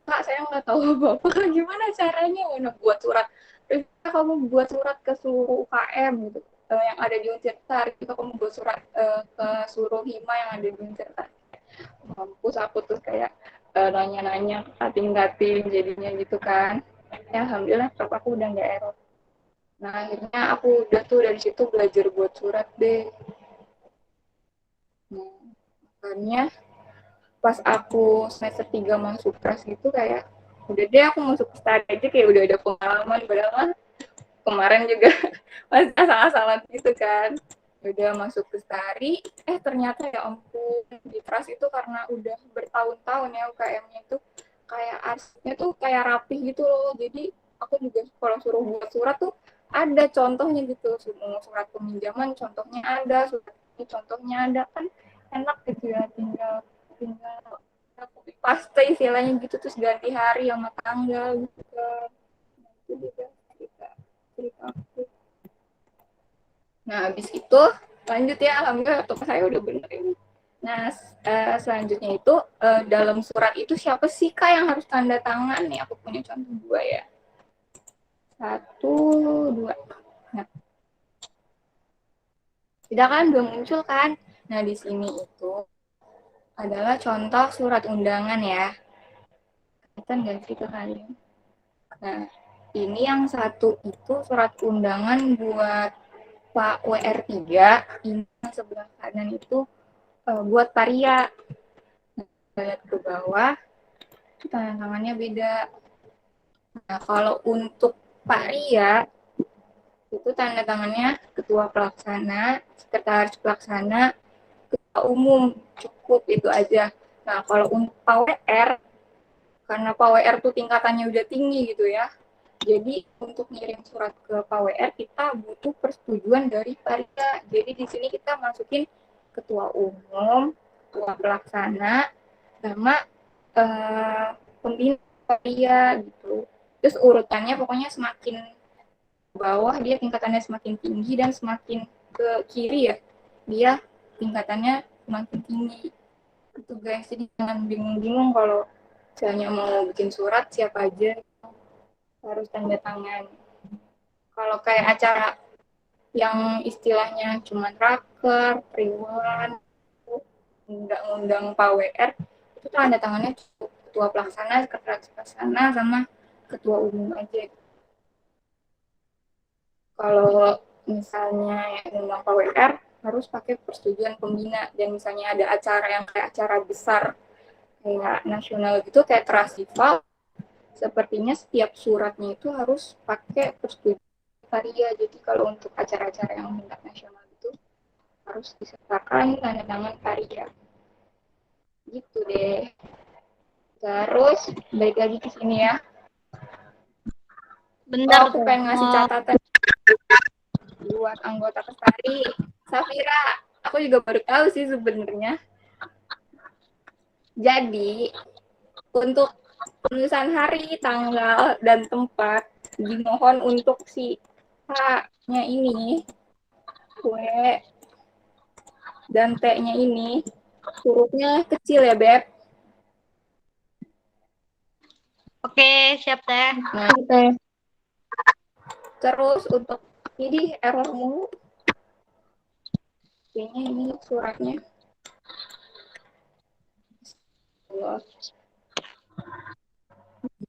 Kak saya nggak tahu apa-apa, gimana caranya mana buat surat. Terus kamu buat surat ke seluruh UKM gitu yang ada di Untirta, itu kamu buat surat ke seluruh hima yang ada di Untirta. Mampus aku tuh kayak nanya-nanya kating-kating jadinya gitu kan. Ya alhamdulillah tapi aku udah nggak error. Nah akhirnya aku udah tuh dari situ belajar buat surat deh. Nah, makanya pas aku semester 3 masuk pres gitu kayak udah deh aku masuk studi aja, kayak udah ada pengalaman. Padahal kemarin juga masih asal-asalan gitu kan. Udah masuk ke Stari, ternyata ya ampun, di Trust itu karena udah bertahun-tahun ya UKM-nya itu kayak arsipnya tuh kayak rapih gitu loh. Jadi aku juga kalau suruh buat surat tuh ada contohnya gitu, surat peminjaman contohnya ada, surat ini contohnya ada, kan enak gitu ya, tinggal copy paste istilahnya gitu, terus ganti hari sama tanggal gitu kan. Nah, itu juga cerita aku. Nah habis itu lanjut ya, alhamdulillah laptop saya udah benerin. Nah selanjutnya itu dalam surat itu siapa sih Kak yang harus tanda tangan nih? Aku punya contoh 2 ya. 1, 2. Nah, tidak kan belum muncul kan? Nah di sini itu adalah contoh surat undangan ya. Kelihatan nggak sih ke kalian? Nah ini yang satu itu surat undangan buat Pak WR3, ini yang sebelah kanan itu buat Paria. Nah, lihat ke bawah, itu tanda tangannya beda. Nah, kalau untuk Paria, itu tanda tangannya ketua pelaksana, sekretaris pelaksana, ketua umum, cukup itu aja. Nah, kalau untuk Pak WR, karena Pak WR tuh tingkatannya udah tinggi gitu ya, jadi untuk ngirim surat ke Pak WR kita butuh persetujuan dari Paria. Jadi di sini kita masukin ketua umum, ketua pelaksana, sama pembina Paria gitu. Terus urutannya pokoknya semakin bawah dia tingkatannya semakin tinggi, dan semakin ke kiri ya dia tingkatannya semakin tinggi. Itu guys, jadi jangan bingung-bingung kalau misalnya mau bikin surat siapa aja harus tanda tangan. Kalau kayak acara yang istilahnya cuma raker, priwan, undang-undang Pak WR, itu tanda tangannya ketua pelaksana, sekretaris pelaksana, sama ketua umum aja. Kalau misalnya yang undang Pak WR harus pakai persetujuan pembina, dan misalnya ada acara yang kayak acara besar kayak nasional gitu, kayak Trasival, sepertinya setiap suratnya itu harus pakai persetujuan Paria. Jadi kalau untuk acara-acara yang tingkat nasional itu harus disertakan tanda tangan Paria. Gitu deh. Terus balik lagi ke sini ya. Bentar aku pengen ngasih catatan buat anggota Kestari. Safira, aku juga baru tahu sih sebenarnya. Jadi untuk penulisan hari, tanggal, dan tempat dimohon untuk si H-nya ini, W, dan T-nya ini hurufnya kecil ya, Beb. Oke, siap Teh. Nah, terus untuk ini error mulu. Kayaknya ini suratnya. Allah.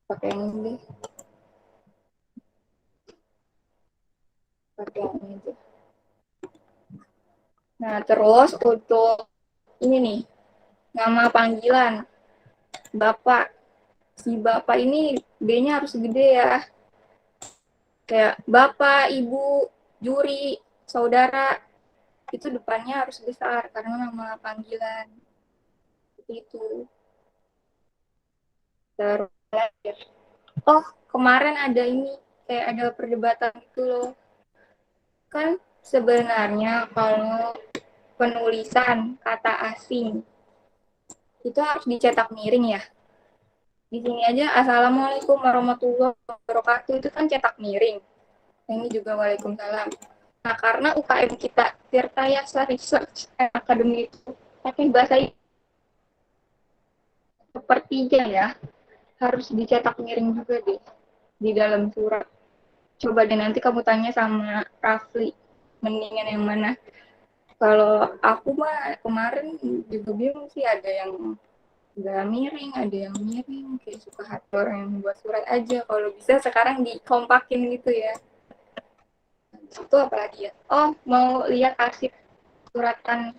Pakai yang ini deh. Pakai yang ini aja. Nah, terus untuk ini nih, nama panggilan Bapak. Si Bapak ini B-nya harus gede ya. Kayak Bapak, Ibu, Juri, Saudara. Itu depannya harus besar karena nama panggilan. Seperti itu. Terus, oh kemarin ada ini, kayak ada perdebatan gitu loh. Kan sebenarnya kalau penulisan kata asing itu harus dicetak miring ya. Di sini aja Assalamualaikum warahmatullahi wabarakatuh itu kan cetak miring. Ini juga Waalaikumsalam. Nah karena UKM kita Tirta Yasa Research Academy itu pakai bahasa sepertinya ya harus dicetak miring juga deh di dalam surat. Coba deh nanti kamu tanya sama Rafli mendingan yang mana. Kalau aku mah kemarin juga bingung sih, ada yang nggak miring, ada yang miring, kayak suka hati orang yang buat surat aja. Kalau bisa sekarang dikompakin gitu ya. Itu apalagi ya? Oh, mau lihat arsip suratan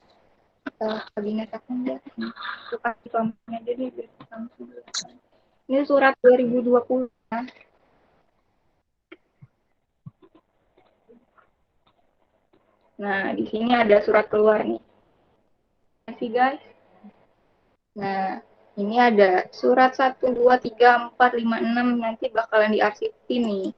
kabinet aku enggak? Suka contohnya aja nih. Ini surat 2020. Nah, di sini ada surat keluar nih. Kasih guys. Nah, ini ada surat 1, 2, 3, 4, 5, 6 nanti bakalan diarsipin nih.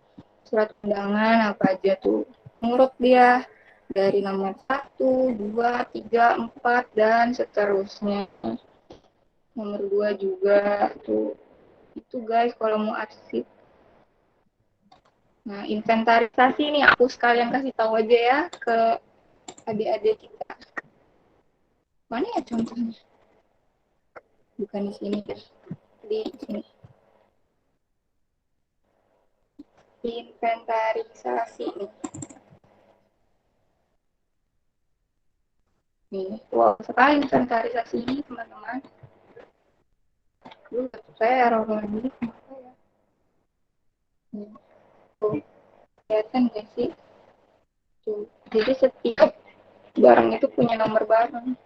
Surat undangan apa aja tuh. Ngurut dia dari nomor 1, 2, 3, 4 dan seterusnya. Nomor 2 juga tuh. Itu guys kalau mau arsip. Nah, inventarisasi nih aku sekalian kasih tahu aja ya ke adik-adik kita. Mana ya contohnya? Bukan di sini ya. Di sini. Inventarisasi nih. Nih, wow sekali inventarisasi ini teman-teman. Saya error lagi. Tuh, kelihatan nggak sih? Tuh. Jadi setiap barang itu punya nomor barang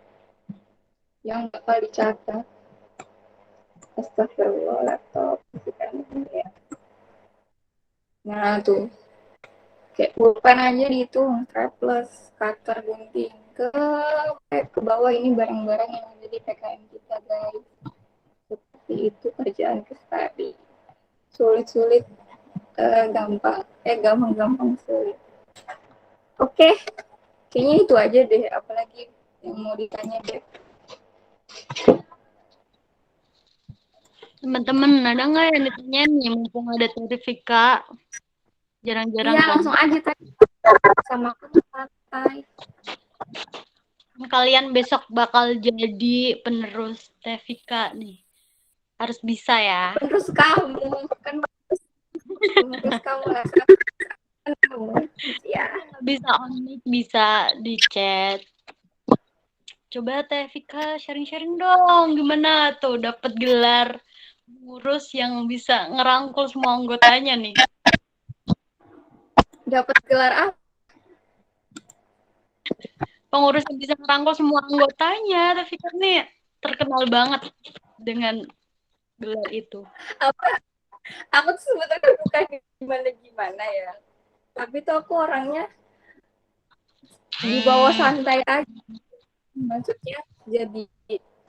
yang bakal dicatat. Astagfirullah, laptop. Ya. Nah, tuh. Kayak pulpen aja dihitung, staples, cutter, gunting. Ke bawah ini barang-barang yang ada di PKM kita, guys. Seperti itu kerjaan Kestari. Sulit-sulit, gampang. Gampang-gampang sulit. Oke, kayaknya itu aja deh. Apalagi yang mau ditanya deh. Teman-teman, ada nggak yang ditanya nih, mumpung ada Vika? Jarang-jarang Iya, kan. langsung aja tadi. Sama aku santai. Kalian besok bakal jadi penerus Vika nih. Harus bisa ya. Penerus kamu. Kan penerus kamu lah. Kamu. Ya. Bisa on mic, bisa di chat. Coba Vika sharing-sharing dong. Gimana tuh dapat gelar ngurus yang bisa ngerangkul semua anggotanya nih? Dapat gelar apa? Pengurus yang bisa ngerangkul semua anggotanya. Tapi kan nih terkenal banget dengan gelar itu. Aku tuh sebetulnya bukan gimana ya. Tapi tuh aku orangnya di bawah santai aja. Maksudnya jadi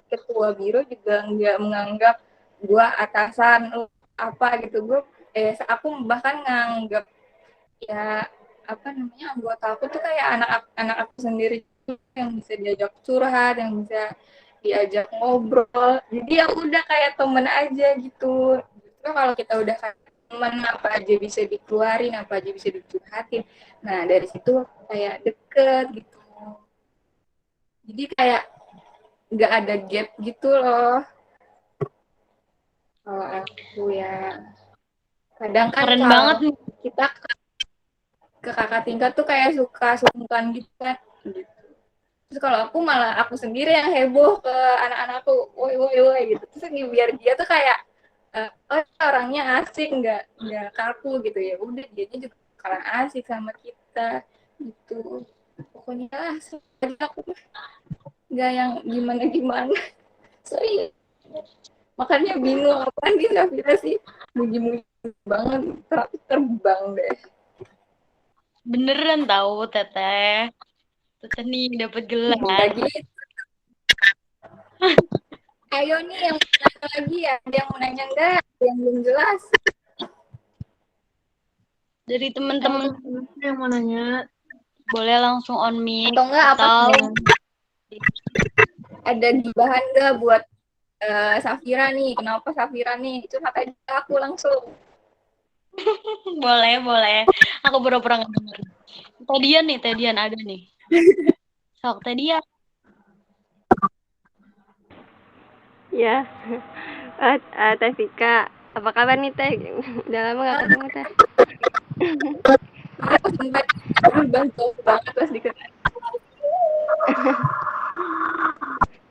ketua biro juga nggak menganggap gua atasan apa gitu. Aku bahkan nganggap ya apa namanya anggota aku tuh kayak anak aku sendiri yang bisa diajak curhat, yang bisa diajak ngobrol. Jadi ya udah kayak temen aja gitu. Justru kalau kita udah kayak temen, apa aja bisa dikeluarin, apa aja bisa dicurhatin. Nah dari situ kayak deket gitu. Jadi kayak nggak ada gap gitu loh. Kalau aku ya kadang kan Keren kalau banget nih. kita ke kakak tingkat tuh kayak suka sungkan gitu kan. Gitu. Terus kalau aku malah aku sendiri yang heboh ke anak-anakku, woi woi woi gitu. Terus biar dia tuh kayak oh orangnya asik, nggak kaku gitu ya. Udah dianya juga kalah asik sama kita gitu. Pokoknya aku nggak yang gimana-gimana. Sorry. Makanya bingung apaan di Safira sih. Muji-muji banget, terbang deh. Beneran tahu Teteh. Teteh nih dapat gelar. Nggak gitu. Ayo nih yang mau nanya lagi ya. Ada yang mau nanya enggak? Ada yang belum jelas. Dari teman-teman yang mau nanya. boleh langsung on mic Atau enggak apa atau ada gibahan enggak buat Safira nih? Kenapa Safira nih? Curhat aja aku langsung. boleh. Aku pura-pura nggak denger. Tedian ada nih. Sok Tedian. Ya, Teh Vika, apa kabar nih Teh? Udah lama gak ketemu Teh. Aku sempat bantu banget pas dikenal.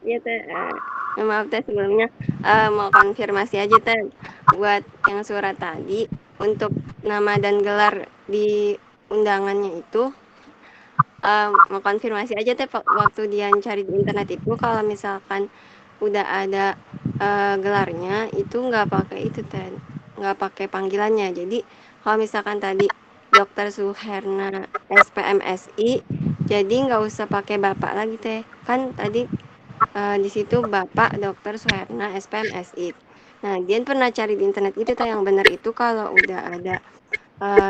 Iya Teh, maaf Teh sebelumnya mau konfirmasi aja Teh buat yang surat tadi untuk nama dan gelar di undangannya itu. Mau konfirmasi aja Teh waktu dia cari di internet itu kalau misalkan udah ada gelarnya itu nggak pakai itu Teh, nggak pakai panggilannya. Jadi kalau misalkan tadi Dokter Suherna SPMSI, jadi nggak usah pakai Bapak lagi Teh. Kan tadi di situ Bapak Dokter Suherna SPMSI. Nah, dia pernah cari di internet itu Teh, yang benar itu kalau udah ada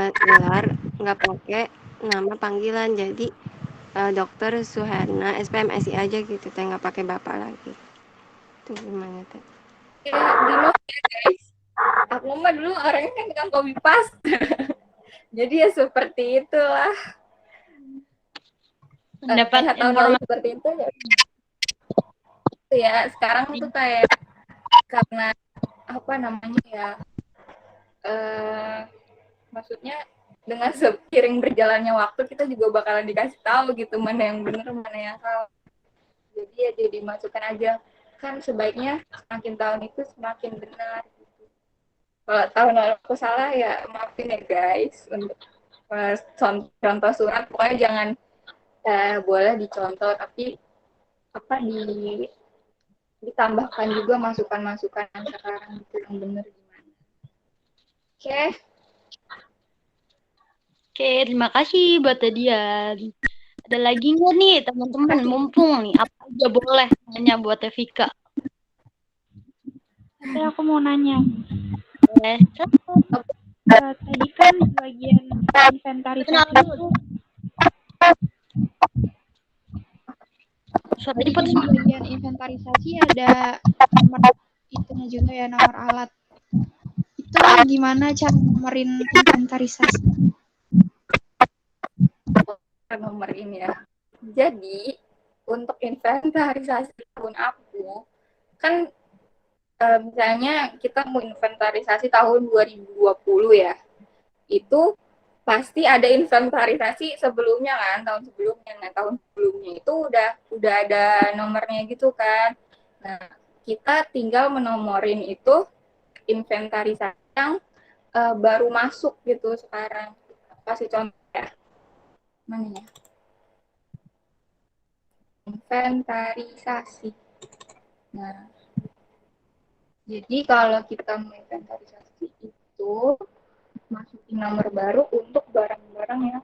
gelar nggak pakai nama panggilan. Jadi Dokter Suherna SPMSI aja gitu Teh, nggak pakai Bapak lagi. Itu gimana Teh? Ya, di note ya guys. Aku mah dulu orangnya kan dengan copy paste. Jadi ya seperti itulah. Mendapat tahun lalu seperti itu ya. Ya sekarang tuh kayak karena apa namanya ya, maksudnya dengan seiring berjalannya waktu kita juga bakalan dikasih tahu gitu mana yang benar mana yang salah. Jadi ya jadi masukan aja, kan sebaiknya semakin tahun itu semakin benar gitu. Kalau tahun lalu aku salah ya maafin ya guys. Untuk contoh surat pokoknya jangan boleh dicontoh, tapi apa ditambahkan juga masukan-masukan yang sekarang itu yang benar gimana. Oke, terima kasih buat Tedian. Ada lagi nggak nih teman-teman? Mumpung nih, apa aja boleh nanya buat Teh Vika. Tapi aku mau nanya. Boleh. Tadi kan di bagian inventarisasi itu Tadi di bagian inventarisasi ada nomor itunya juga ya, nomor alat. Itu gimana cara nomorin inventarisasi? Nomor ini ya. Jadi untuk inventarisasi tahun aku kan misalnya kita mau inventarisasi tahun 2020 ya, itu pasti ada inventarisasi sebelumnya kan, tahun sebelumnya. Nah tahun sebelumnya itu udah ada nomornya gitu kan. Nah kita tinggal menomorin itu inventarisasi yang baru masuk gitu sekarang. Kasih contoh ya. Mana ya? Inventarisasi. Nah, jadi kalau kita menginventarisasi itu masukin nomor baru untuk barang-barang yang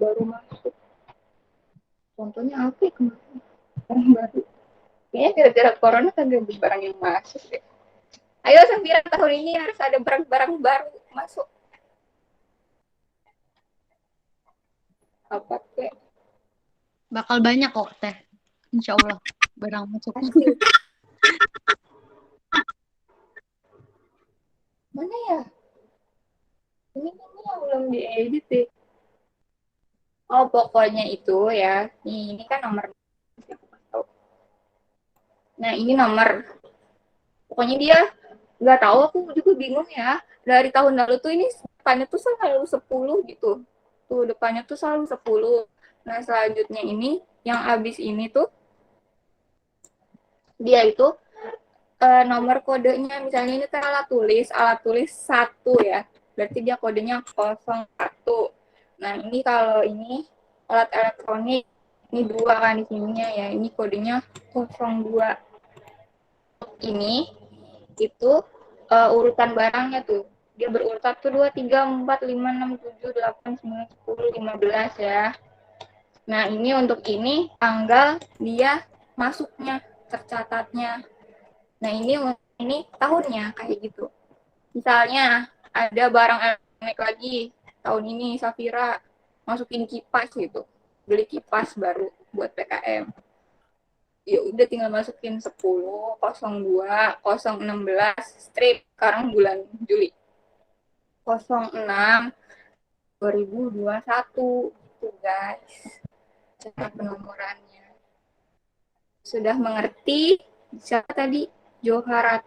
baru masuk. Contohnya apa ya kemarin? Barang baru. Kayaknya gara-gara corona kagak ada barang yang masuk deh. Ayo Safira, tahun ini harus ada barang-barang baru masuk. Apa kek? bakal banyak kok Teh. Insya Allah barang masuk. Mana ya? Ini yang belum diedit deh. Oh pokoknya itu ya. Ini kan nomor. Nah ini nomor. Pokoknya dia nggak tahu, aku juga bingung ya. Dari tahun lalu tuh ini depannya tuh selalu 10 gitu. Tuh depannya tuh selalu 10. Nah selanjutnya ini yang habis ini tuh dia itu nomor kodenya, misalnya ini kan alat tulis 1 ya, berarti dia kodenya 01. Nah ini kalau ini alat elektronik ini 2 kan di sininya ya, ini kodenya 02. Ini itu urutan barangnya tuh, dia berurutan tuh 2, 3, 4, 5, 6, 7, 8, 9, 10, 15 ya. Nah ini untuk ini tanggal dia masuknya, tercatatnya. Nah ini tahunnya kayak gitu. Misalnya ada barang elektronik lagi tahun ini, Safira masukin kipas gitu, beli kipas baru buat PKM. Ya udah tinggal masukin 10, 02, 016 strip, sekarang bulan Juli. 06 2021 gitu guys. Cara penomorannya. Sudah mengerti? Siapa tadi? Johara.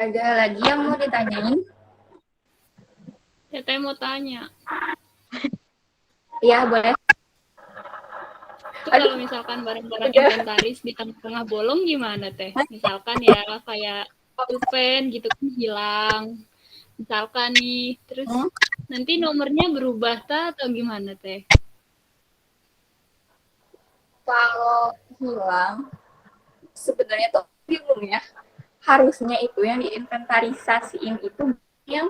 Ada lagi yang mau ditanyain? Teteh mau tanya. Iya, boleh. Itu kalau misalkan barang-barang inventaris di tengah-tengah bolong gimana teh? Misalkan ya kayak pulpen gitu kan hilang. Misalkan nih, terus nanti nomornya berubah atau gimana teh? Kalau hilang, sebenarnya tuh bingung ya. Harusnya itu yang diinventarisasiin itu yang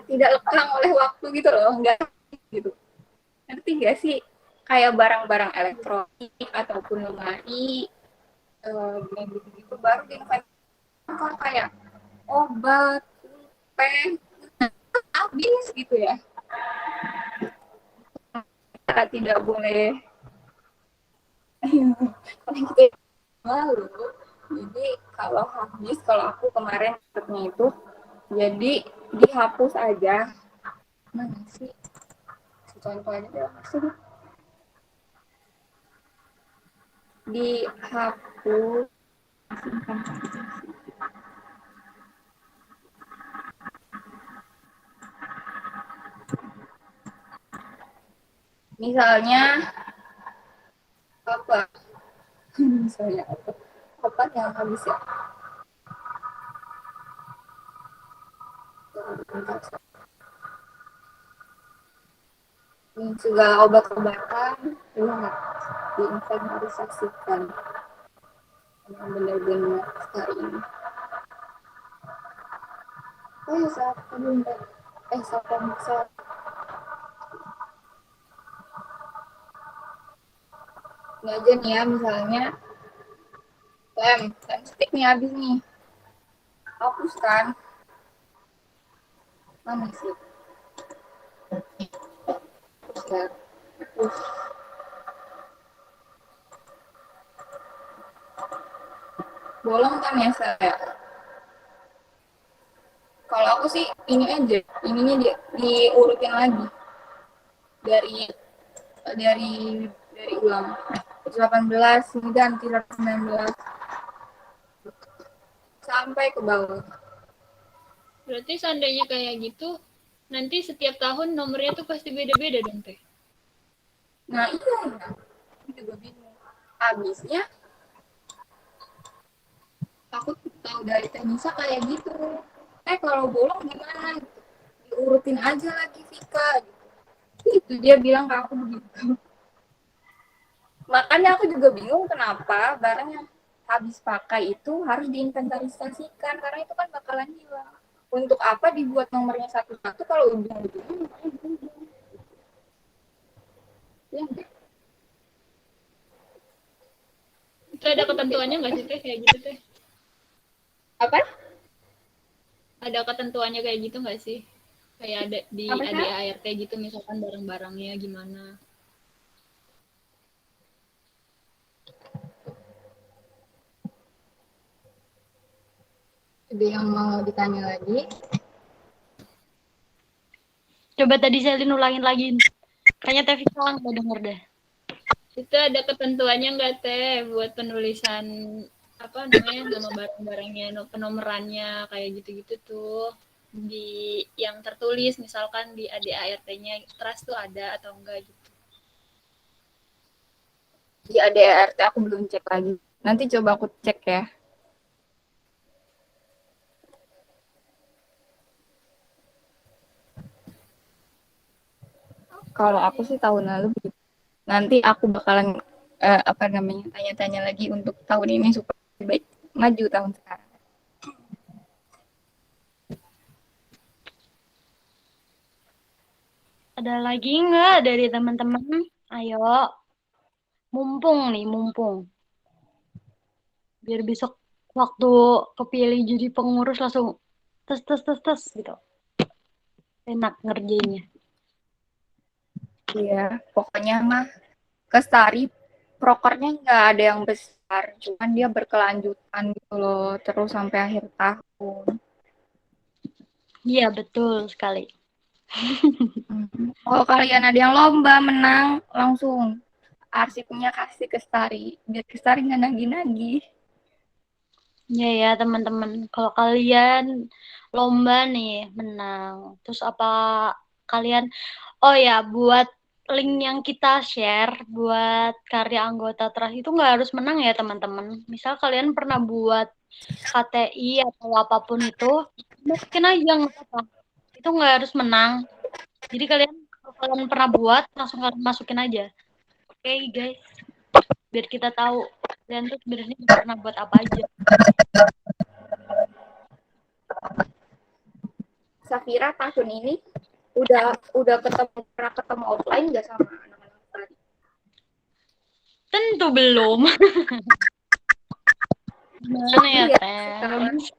tidak lekang oleh waktu gitu loh, enggak gitu. Ngerti nggak sih? Kayak barang-barang elektronik ataupun lemari, gitu baru diinventarisasikan. Kalau kayak obat, pen, habis gitu ya. Kita tidak boleh malu. Jadi kalau habis, kalau aku kemarin dapetnya itu, jadi dihapus aja. Mana sih? Contoh aja deh langsung. Dihapus. Misalnya apa? Misalnya apa? Apa yang habis ya? Segala obat-obatan ya diinventarisasikan yang benar-benar sekali ini. Oh ya siapa bisa ini aja nih ya, misalnya lem stick nih habis nih, hapus kan, mana sih hapus. Bolong kan ya saya. Kalau aku sih ini aja, ininya diurutin lagi dari ulang 18 ini ganti 19 sampai ke bawah. Berarti seandainya kayak gitu, nanti setiap tahun nomornya tuh pasti beda-beda dong teh. Nah iya, aku juga bingung. Habisnya aku tahu dari Tenisa kayak gitu. Kalau bolong gimana? Diurutin aja lagi Vika. Itu dia bilang ke aku begitu. Makanya aku juga bingung kenapa barang yang habis pakai itu harus diinventarisasikan, karena itu kan bakalan hilang. Untuk apa dibuat nomornya satu-satu kalau ujung-ujungnya ya. Itu ada ketentuannya nggak sih teh kayak gitu teh? Apa? Ada ketentuannya kayak gitu nggak sih? Kayak ada di ADART gitu misalkan barang-barangnya gimana? Ada yang mau ditanya lagi? Coba tadi Selin ulangin lagi. Kayaknya Teh Vika nggak denger deh. Itu ada ketentuannya nggak teh buat penulisan apa namanya nama barang-barangnya, penomorannya kayak gitu-gitu tuh di yang tertulis misalkan di ADART-nya trust tuh ada atau enggak gitu. Di ADART aku belum cek lagi. Nanti coba aku cek ya. Kalau aku sih tahun lalu begitu. Nanti aku bakalan apa namanya tanya-tanya lagi untuk tahun ini supaya lebih baik maju tahun sekarang. Ada lagi nggak dari teman-teman? Ayo, mumpung. Biar besok waktu kepilih jadi pengurus langsung tes gitu. Enak ngerjainnya. Iya, pokoknya mah Kestari prokernya nggak ada yang besar, cuman dia berkelanjutan gitu loh, terus sampai akhir tahun. Iya, betul sekali. Kalau kalian ada yang lomba menang, langsung arsipnya kasih Kestari, biar Kestari nggak nagih-nagih. Iya ya teman-teman, kalau kalian lomba nih menang, terus apa kalian, oh ya buat link yang kita share buat karya anggota trust itu nggak harus menang ya teman-teman. Misal kalian pernah buat KTI atau apapun itu, masukin aja nggak apa-apa. Itu nggak harus menang. Jadi kalian kalau kalian pernah buat langsung kalian masukin aja. Oke guys, biar kita tahu kalian tuh sebenarnya pernah buat apa aja. Safira tahun ini udah pernah ketemu offline nggak sama anak-anak tadi? Tentu belum. Gimana ya teh? Nggak bisa.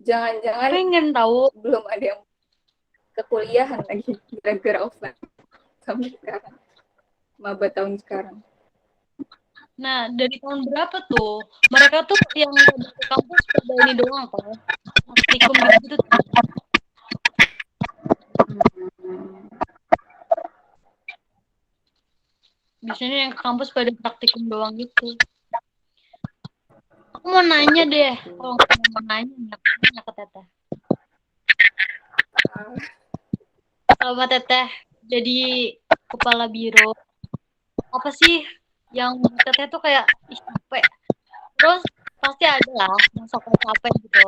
Jangan-jangan pengen tahu belum ada yang kekuliahan lagi gara-gara offline sampai sekarang, maba tahun sekarang. Nah, dari tahun berapa tuh? Mereka tuh yang ke kampus pada ini doang, Pak. Praktikum gitu tuh. Biasanya yang ke kampus pada praktikum doang gitu. Aku mau nanya deh, kalau mau nanya ke Teteh. Kalau Mbak Teteh jadi kepala biro, apa sih yang Teteh tuh kayak capek? Terus pasti ada lah masa capek gitu.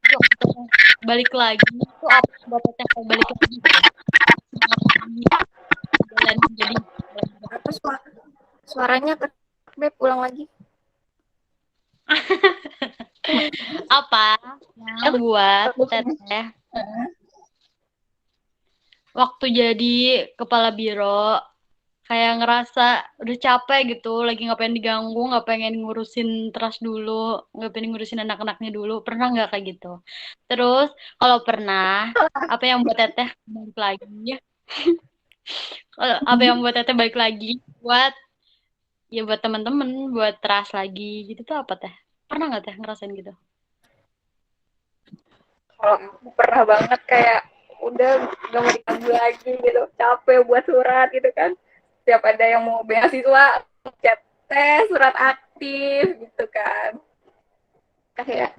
Terus waktu Teteh balik lagi, itu apa Mbak Teteh kayak balik lagi? Jalan jadi apa suaranya Beb ulang lagi. Apa yang buat Teteh waktu jadi kepala biro kayak ngerasa udah capek gitu, lagi nggak pengen diganggu, nggak pengen ngurusin trust dulu, nggak pengen ngurusin anak-anaknya dulu, pernah nggak kayak gitu? Terus kalau pernah, apa yang buat Teteh balik lagi? Apa yang buat Teteh balik lagi buat ya buat teman-teman, buat trust lagi gitu tuh apa Teh? Pernah nggak Teh ngerasain gitu? Kalau aku pernah banget kayak udah gak mau diganggu lagi gitu, capek buat surat gitu kan, setiap ada yang mau beasiswa chat surat aktif gitu kan, kayak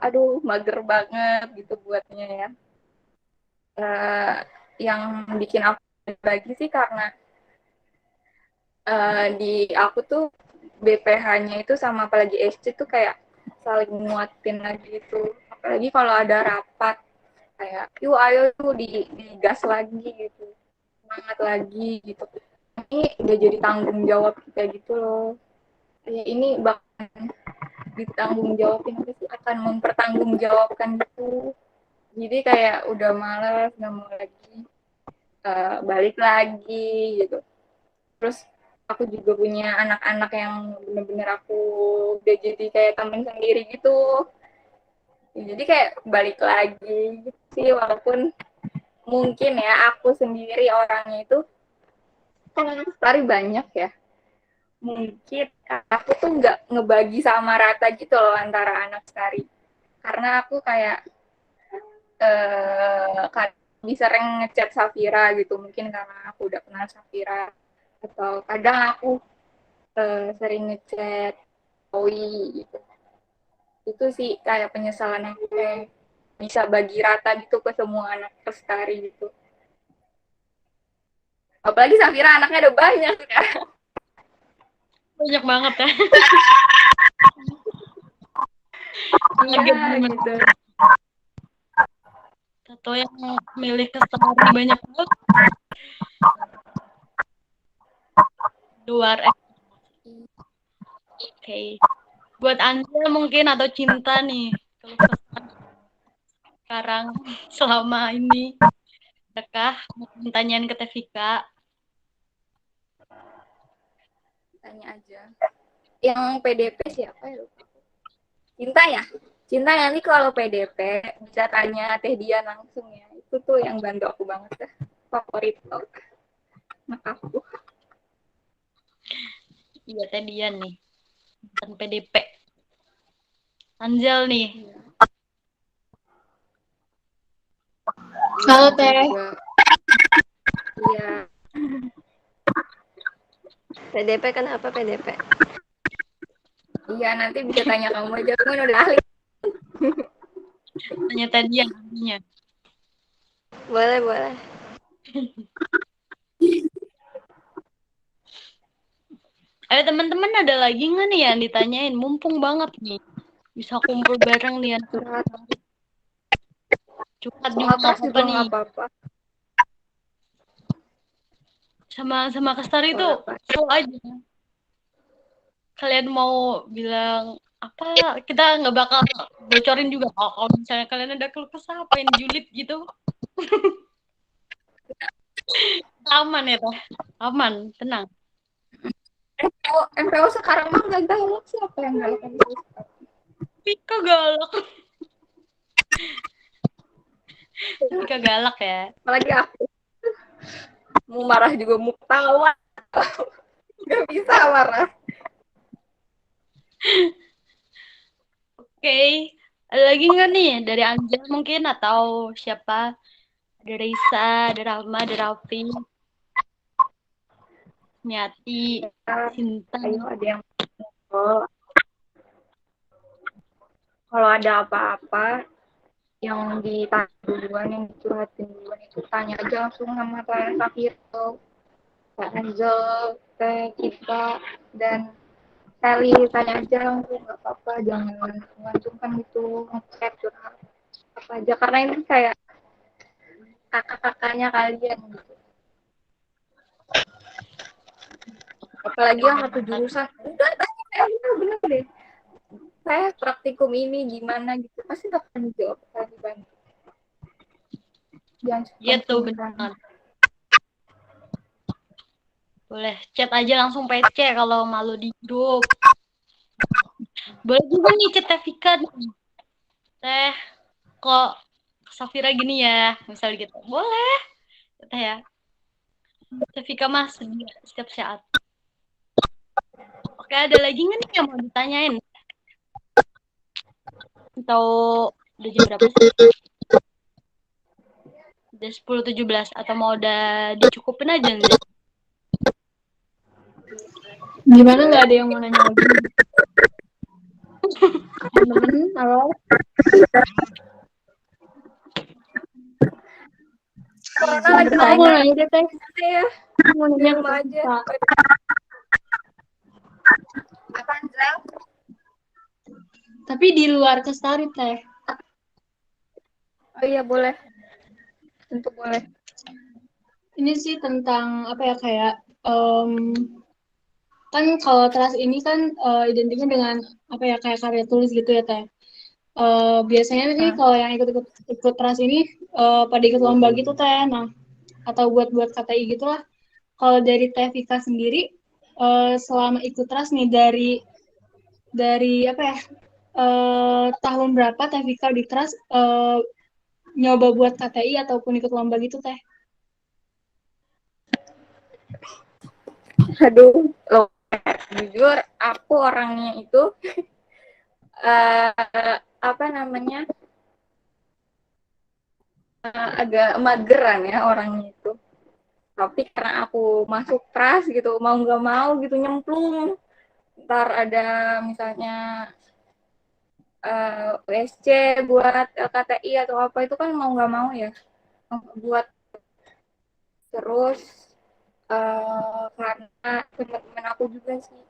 aduh mager banget gitu buatnya ya. Yang bikin aku lagi sih karena di aku tuh BPH-nya itu sama apalagi SC tuh kayak saling nguatin lagi gitu, apalagi kalau ada rapat kayak yuk ayo tuh digas lagi gitu, semangat lagi gitu, ini udah jadi tanggung jawab kita gitu loh ya, ini bakal ditanggung jawabin apa sih, akan mempertanggungjawabkan gitu, jadi kayak udah males nggak mau lagi balik lagi gitu. Terus aku juga punya anak-anak yang bener-bener aku udah jadi kayak temen sendiri gitu, jadi kayak balik lagi gitu sih, walaupun mungkin ya aku sendiri orangnya itu kan Lestari banyak ya, mungkin aku tuh nggak ngebagi sama rata gitu loh antara anak Lestari, karena aku kayak lebih sering ngechat Safira gitu, mungkin karena aku udah kenal Safira, atau kadang aku sering ngechat Owi gitu. Itu sih kayak penyesalan yang bisa bagi rata gitu ke semua anak Lestari gitu. Apalagi Safira anaknya udah banyak kan. Banyak banget ya. Iya gitu. Atau yang milik Lestari banyak banget. Luar Oke. Buat Anda mungkin atau Cinta nih. Kalau pesan sekarang selama ini. Adakah mau pertanyaan ke Tevika? Tanya aja. Yang PDP siapa ya? Cinta ya? Cinta nanti kalau PDP bisa tanya Teh Dian langsung ya. Itu tuh yang bantu aku banget dah. Favorit anak aku. Iya, Teh Dian nih. Dan PDP. Anjel nih. Halo Teh. Iya. PDP kenapa PDP? Iya, nanti bisa tanya kamu aja. Kamu kan udah ahli. Tanya Teh Dian artinya. Boleh, boleh. Ayo teman-teman, ada lagi nggak nih yang ditanyain? Mumpung banget nih. Bisa kumpul bareng nih. Curhat juga apa-apa nih. Sama Kestari tuh slow aja. Kalian mau bilang apa? Kita nggak bakal bocorin juga. Kalau misalnya kalian ada keluh kesah, apa yang julid gitu. Aman ya Teh? Aman, tenang. MPO sekarang mah gak galak. Siapa yang galak? Pika galak. Pika galak ya. Apalagi aku. Mau marah juga mau ketawa. Gak bisa marah. Oke. Ada lagi nggak nih dari Anjel mungkin atau siapa? Ada Risa, ada Rahma, ada Raffi, Nyati, Cinta. Ayo ada yang kalau ada apa-apa yang ditanya duluan, yang dicurhatin duluan itu tanya aja langsung sama Teh Safira, Kak Angel, Teh Cinta, dan Sally. Tanya aja langsung, nggak apa-apa, jangan mengacungkan gitu, ngechat curhat apa aja, karena ini kayak kakak-kakaknya kalian gitu. Apalagi yang satu jurusan, udah tanya, bener deh. Saya praktikum ini gimana gitu, pasti akan dijawab, akan dibantu. Iya tuh benar. Boleh chat aja langsung PC kalau malu di grup. Boleh juga nih chat Tevika nih. Teh, kok Safira gini ya, misal gitu. Boleh. Teh ya. Tevika mah setiap saat. Oke, ada lagi nggak nih yang mau ditanyain? Atau udah jam berapa sih? Udah 10.17 atau mau udah dicukupin aja nih? Gimana, nggak ada yang mau nanya lagi? Temen-temen, halo? Corona lagi Aku mau nanya deh, Teh. ya. Aku mau nanya ke Rumah aja. Apa Angel? Tapi di luar Lestari, Teh. Oh iya, boleh. Tentu boleh. Ini sih tentang apa ya, kayak kan kalau teras ini kan identiknya dengan apa ya, kayak karya tulis gitu ya Teh. Biasanya nih kalau yang ikut teras ini pada ikut lomba gitu Teh. Nah, atau buat KTI gitulah. Kalau dari Teh Vika sendiri selama ikut teras nih dari apa ya, tahun berapa Teh Vika di teras nyoba buat KTI ataupun ikut lomba gitu Teh? Aduh, loh, jujur aku orangnya itu apa namanya, agak mageran ya orangnya itu. Tapi karena aku masuk trust gitu, mau nggak mau gitu nyemplung. Ntar ada misalnya USC buat LKTI atau apa itu kan mau nggak mau ya buat. Terus karena teman-teman aku juga sih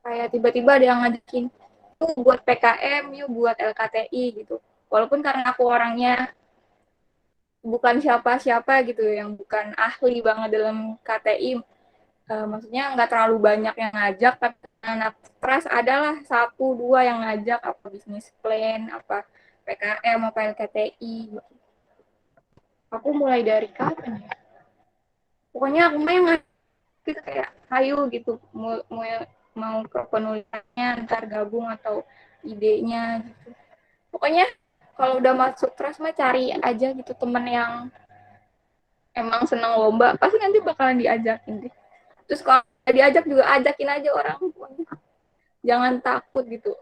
kayak tiba-tiba ada yang ngajakin tuh buat PKM yuk buat LKTI gitu, walaupun karena aku orangnya bukan siapa-siapa gitu yang bukan ahli banget dalam KTI, maksudnya nggak terlalu banyak yang ngajak, tapi anak trust adalah satu dua yang ngajak apa bisnis plan apa PKM apa LKTI gitu. Aku mulai dari kapan ya, pokoknya aku main gitu kayak ayo gitu mau ke penulisannya ntar gabung atau idenya gitu. Pokoknya kalau udah masuk trust mah cari aja gitu temen yang emang seneng lomba, pasti nanti bakalan diajakin deh. Terus kalau diajak juga ajakin aja orang, jangan takut gitu.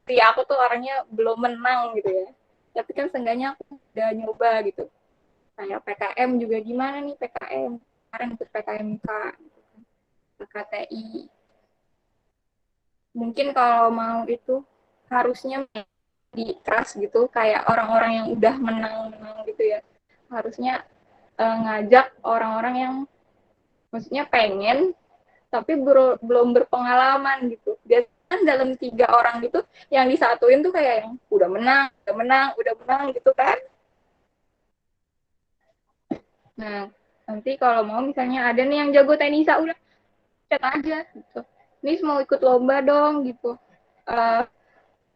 Aku tuh orangnya belum menang gitu ya, tapi kan seenggaknya aku udah nyoba gitu. Kayak PKM juga gimana nih PKM, kemarin ikut PKMK KTI. Mungkin kalau mau itu harusnya di trust gitu, kayak orang-orang yang udah menang gitu ya. Harusnya ngajak orang-orang yang maksudnya pengen tapi belum berpengalaman gitu. Biasanya dalam 3 orang gitu yang disatuin tuh kayak yang udah menang gitu kan. Nah, nanti kalau mau misalnya ada nih yang jago tenisa, udah chat aja gitu. Nis mau ikut lomba dong gitu.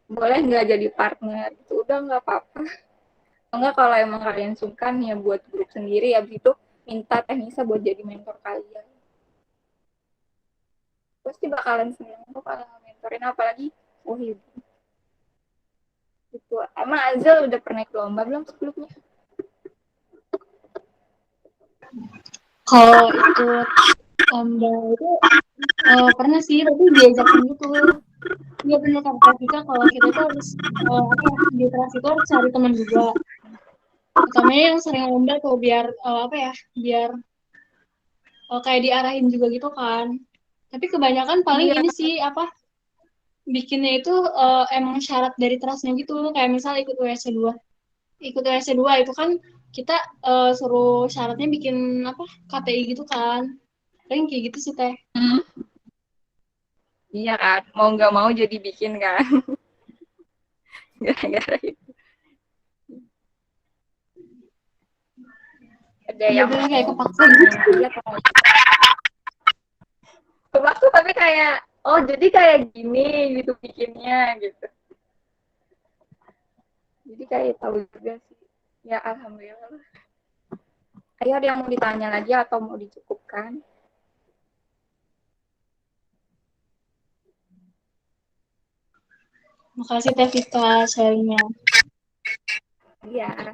Boleh nggak jadi partner gitu. Udah nggak apa-apa. Enggak kalau emang kalian sungkan ya buat grup sendiri, habis itu minta Tenisa buat jadi mentor kalian. Pasti bakalan seneng kok kalau mentorin, apalagi Wahid. Gitu. Emang Azal udah pernah ikut lomba belum sebelumnya? Kalau ikut lomba itu pernah sih, tapi diajakin gitu. Iya bener kata Vika, kalau kita tuh harus di kelas itu harus cari teman juga. Utamanya yang sering lomba tuh biar biar kayak diarahin juga gitu kan. Tapi kebanyakan paling ini sih bikinnya itu emang syarat dari trustnya gitu, kayak misal ikut WSC 2. Ikut WSC 2 itu kan kita suruh syaratnya bikin KTI gitu kan. Paling kayak gitu sih Teh. Iya kan, mau nggak mau jadi bikin kan. Gara-gara itu. Ada yang kayak kepaksa gitu. Kepaksa tapi kayak, oh jadi kayak gini gitu bikinnya gitu. Jadi kayak tahu juga sih. Ya alhamdulillah. Ayo ada yang mau ditanya lagi atau mau dicukupkan? Makasih Teh Vika sharingnya. Iya.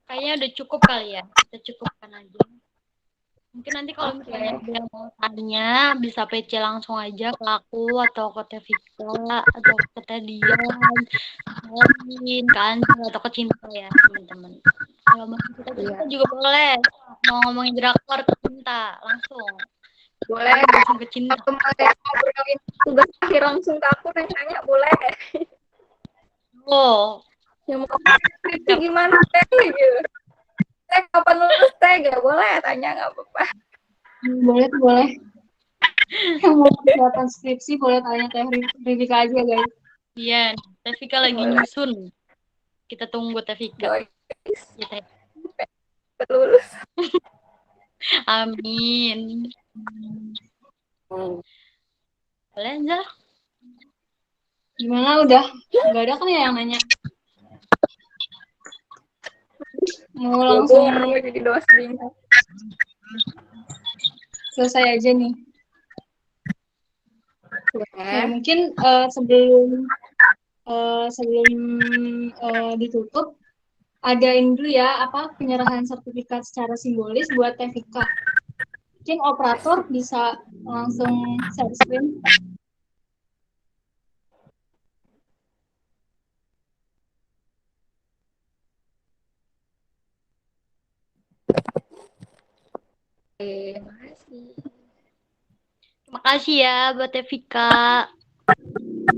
Kayaknya udah cukup kali ya. Kita cukupkan aja. Mungkin nanti kalau misalnya ada yang mau tanya, bisa PC langsung aja ke aku atau ke Teh Vika atau ke Teh Dian, ke Anjel atau ke Cinta ya teman-teman. Kalau mau kita juga boleh. Mau ngomongin drakor ke Cinta langsung. Boleh. Langsung ke Cinta. Atau mau ngobrolin tugas akhir langsung ke aku nanya boleh. Oh. Yang mau skripsi gimana Teh gitu. Teh kapan lulus Teh? Gak boleh tanya, nggak apa-apa. Boleh. Yang mau persiapan skripsi boleh tanya Teh Rivika aja guys. Iya, Teh Vika lagi nyusun. Kita tunggu Teh Vika. Ya, Teh. Lulus. Amin. Boleh aja. Gimana udah? Nggak ada kan ya yang nanya? Mau langsung jadi dosen. Selesai aja nih. Ya, mungkin sebelum ditutup adain dulu ya penyerahan sertifikat secara simbolis buat Teh Vika. Mungkin operator bisa langsung share screen. Makasih. Makasih ya buat Evika.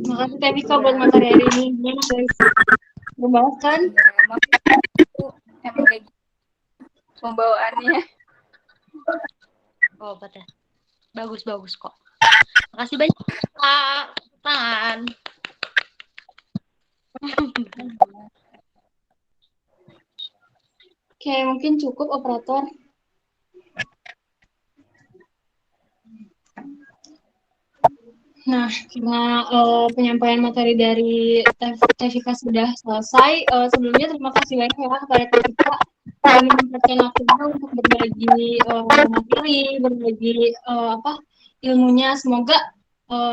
Makasih Teh Vika buat materi hari ini. Gimana guys? Membahas kan? Emang kayak gitu pembawaannya. Oh, betul. Bagus kok. Makasih banyak, Kak. Tangan. Oke, mungkin cukup operator. Nah, karena penyampaian materi dari Teh Vika sudah selesai, sebelumnya terima kasih banyak ya kepada Teh Vika sudah menyempatkan waktunya untuk berbagi materi, berbagi ilmunya. Semoga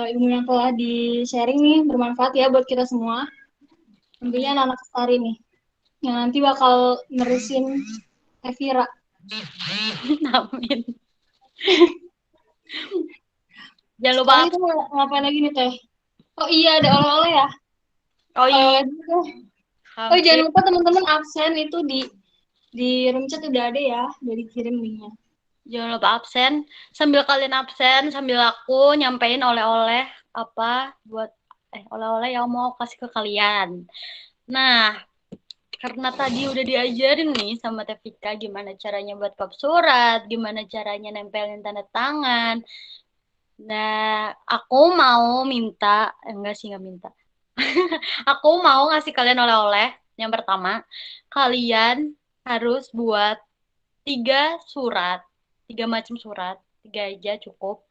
ilmu yang telah di-sharing nih bermanfaat ya buat kita semua. Tentunya anak-anak Lestari nih, yang nanti bakal nerusin Teh Vira. Amin. Jangan lupa. Sekarang kita mau ngapain lagi nih, Teh? Oh iya, ada oleh-oleh ya? Oh iya. Oleh-oleh dulu. Oh jangan lupa teman-teman absen itu di room chat udah ada ya, udah dikirim linknya. Jangan lupa absen. Sambil kalian absen, sambil aku nyampein oleh-oleh apa buat oleh-oleh yang mau kasih ke kalian. Nah, karena tadi udah diajarin nih sama Teh Vika gimana caranya buat kop surat, gimana caranya nempelin tanda tangan. Nah, aku mau minta, enggak sih, enggak minta. Aku mau ngasih kalian oleh-oleh. Yang pertama, kalian harus buat 3 surat, 3 macam surat, 3 aja cukup.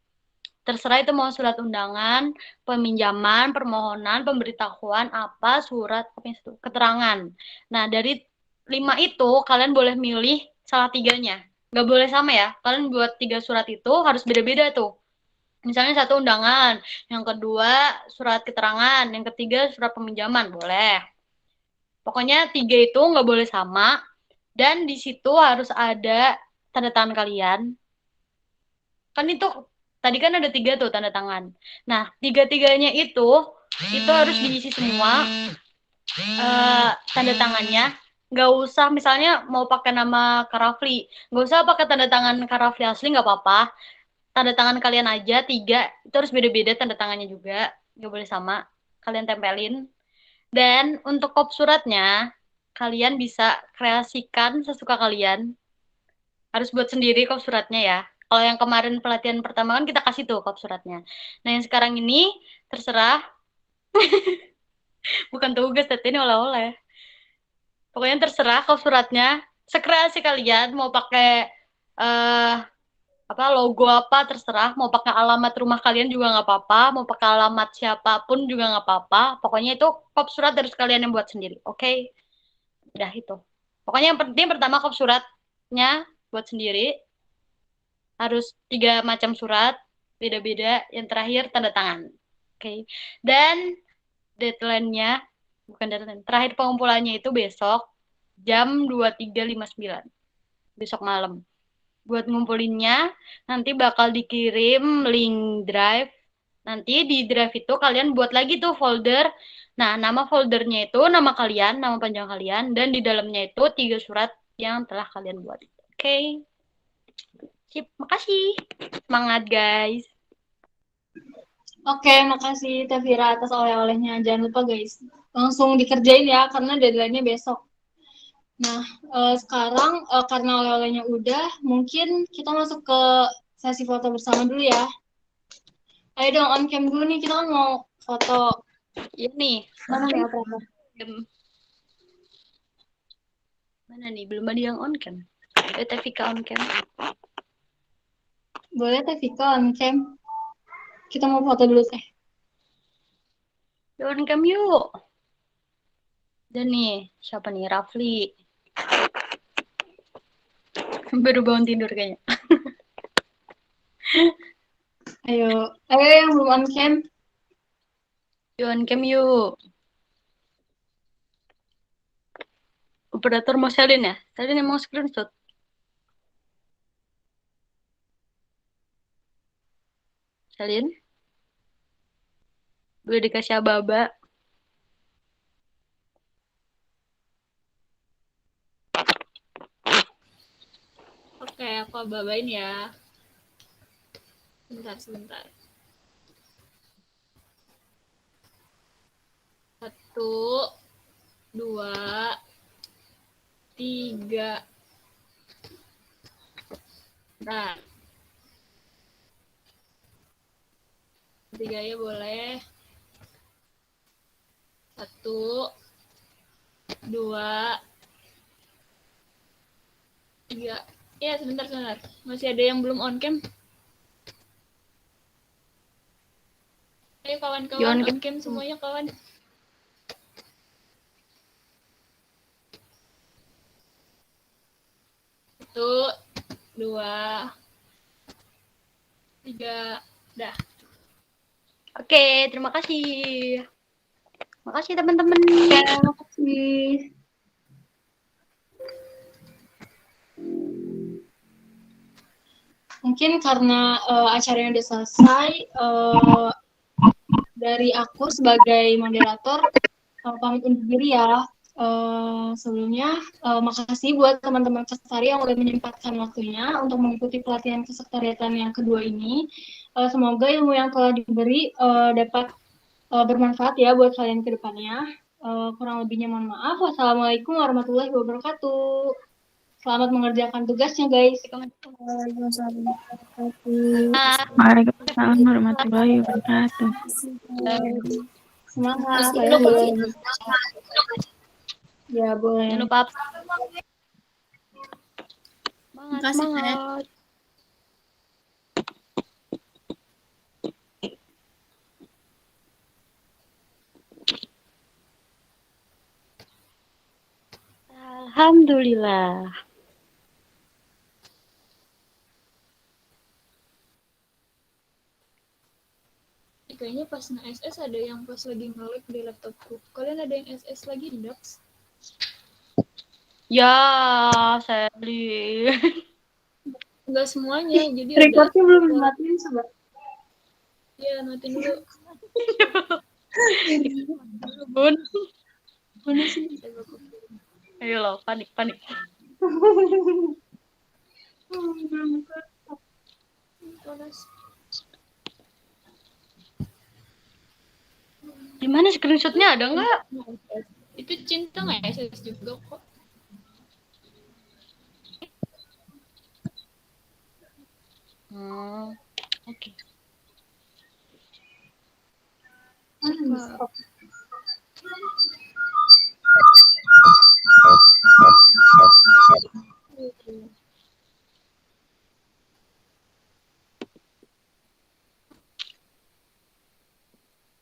Terserah itu mau surat undangan, peminjaman, permohonan, pemberitahuan, apa, surat, keterangan. Nah, dari 5 itu, kalian boleh milih salah 3-nya. Nggak boleh sama ya, kalian buat 3 surat itu harus beda-beda tuh. Misalnya 1 undangan, yang kedua surat keterangan, yang ketiga surat peminjaman, boleh. Pokoknya 3 itu nggak boleh sama, dan di situ harus ada tanda tangan kalian. Kan itu, tadi kan ada 3 tuh tanda tangan. Nah, 3-3-nya itu harus diisi semua tanda tangannya. Nggak usah, misalnya mau pakai nama Karafli, nggak usah pakai tanda tangan Karafli asli, nggak apa-apa. Tanda tangan kalian aja 3, itu harus beda-beda tanda tangannya juga, nggak boleh sama, kalian tempelin. Dan untuk kop suratnya, kalian bisa kreasikan sesuka kalian, harus buat sendiri kop suratnya ya. Kalau yang kemarin pelatihan pertama kan kita kasih tuh kop suratnya. Nah yang sekarang ini terserah, bukan tugas tapi ini oleh-oleh. Pokoknya terserah kop suratnya, sekreasi kalian, mau pakai logo apa terserah, mau pakai alamat rumah kalian juga nggak apa-apa, mau pakai alamat siapapun juga nggak apa-apa, pokoknya itu kop surat dari kalian yang buat sendiri, oke? Udah itu, pokoknya yang penting pertama kop suratnya buat sendiri, harus 3 macam surat beda-beda, yang terakhir tanda tangan, oke? Dan deadline-nya, bukan deadline, terakhir pengumpulannya itu besok jam 23.59 besok malam. Buat ngumpulinnya, nanti bakal dikirim link drive. Nanti di drive itu kalian buat lagi tuh folder. Nah, nama foldernya itu nama kalian, nama panjang kalian, dan di dalamnya itu 3 surat yang telah kalian buat. Oke. Sip, makasih. Semangat, guys. Oke, makasih Teh Vira atas oleh-olehnya. Jangan lupa guys, langsung dikerjain ya, karena deadline-nya besok. Nah, sekarang karena oleh-olehnya udah, mungkin kita masuk ke sesi foto bersama dulu ya. Ayo dong, on cam dulu nih, kita kan mau foto. Ini. Mana nih operator? Mana nih? Belum ada yang on cam. Teh Vika on cam. Boleh Teh Vika on cam. Kita mau foto dulu Teh. On cam yuk. Dan nih, siapa nih? Rafli. Baru bangun tidur kayaknya. Ayo yang belum on cam. Yuk on cam yuk. Operator mau Selin ya? Selin yang mau screenshot. Selin? Boleh dikasih aba-aba. Oke, Aku babain ya. Sebentar. 1, 2, 3. Nah, 3 ya boleh. 1, 2, 3. Ya, sebentar. Masih ada yang belum on cam. Ayo kawan-kawan on cam semuanya kawan. 1, 2, 3. Dah. Oke, terima kasih. Makasih teman-teman. Terima kasih. Mungkin karena acaranya udah selesai, dari aku sebagai moderator pamit undur diri ya. Sebelumnya makasih buat teman-teman Kestari yang udah menyempatkan waktunya untuk mengikuti pelatihan kesekretariatan yang kedua ini. Semoga ilmu yang telah diberi dapat bermanfaat ya buat kalian ke depannya. Kurang lebihnya mohon maaf. Wassalamualaikum warahmatullahi wabarakatuh. Selamat mengerjakan tugasnya, guys. Waalaikumsalam warahmatullahi wabarakatuh. Semangat. Ya, boleh. Jangan lupa. Semangat. Alhamdulillah. Kayaknya pas nge-SS ada yang pas lagi nge-lag di laptopku. Kalian ada yang SS lagi di Dax? Ya, Sally. Enggak semuanya, jadi Recordnya belum dimatiin, Sobat. Iya, matiin dulu. Bun. Mana sih? Ayo loh, panik. Gimana screenshotnya ada nggak? Itu Cinta nggak SS juga kok. Oke.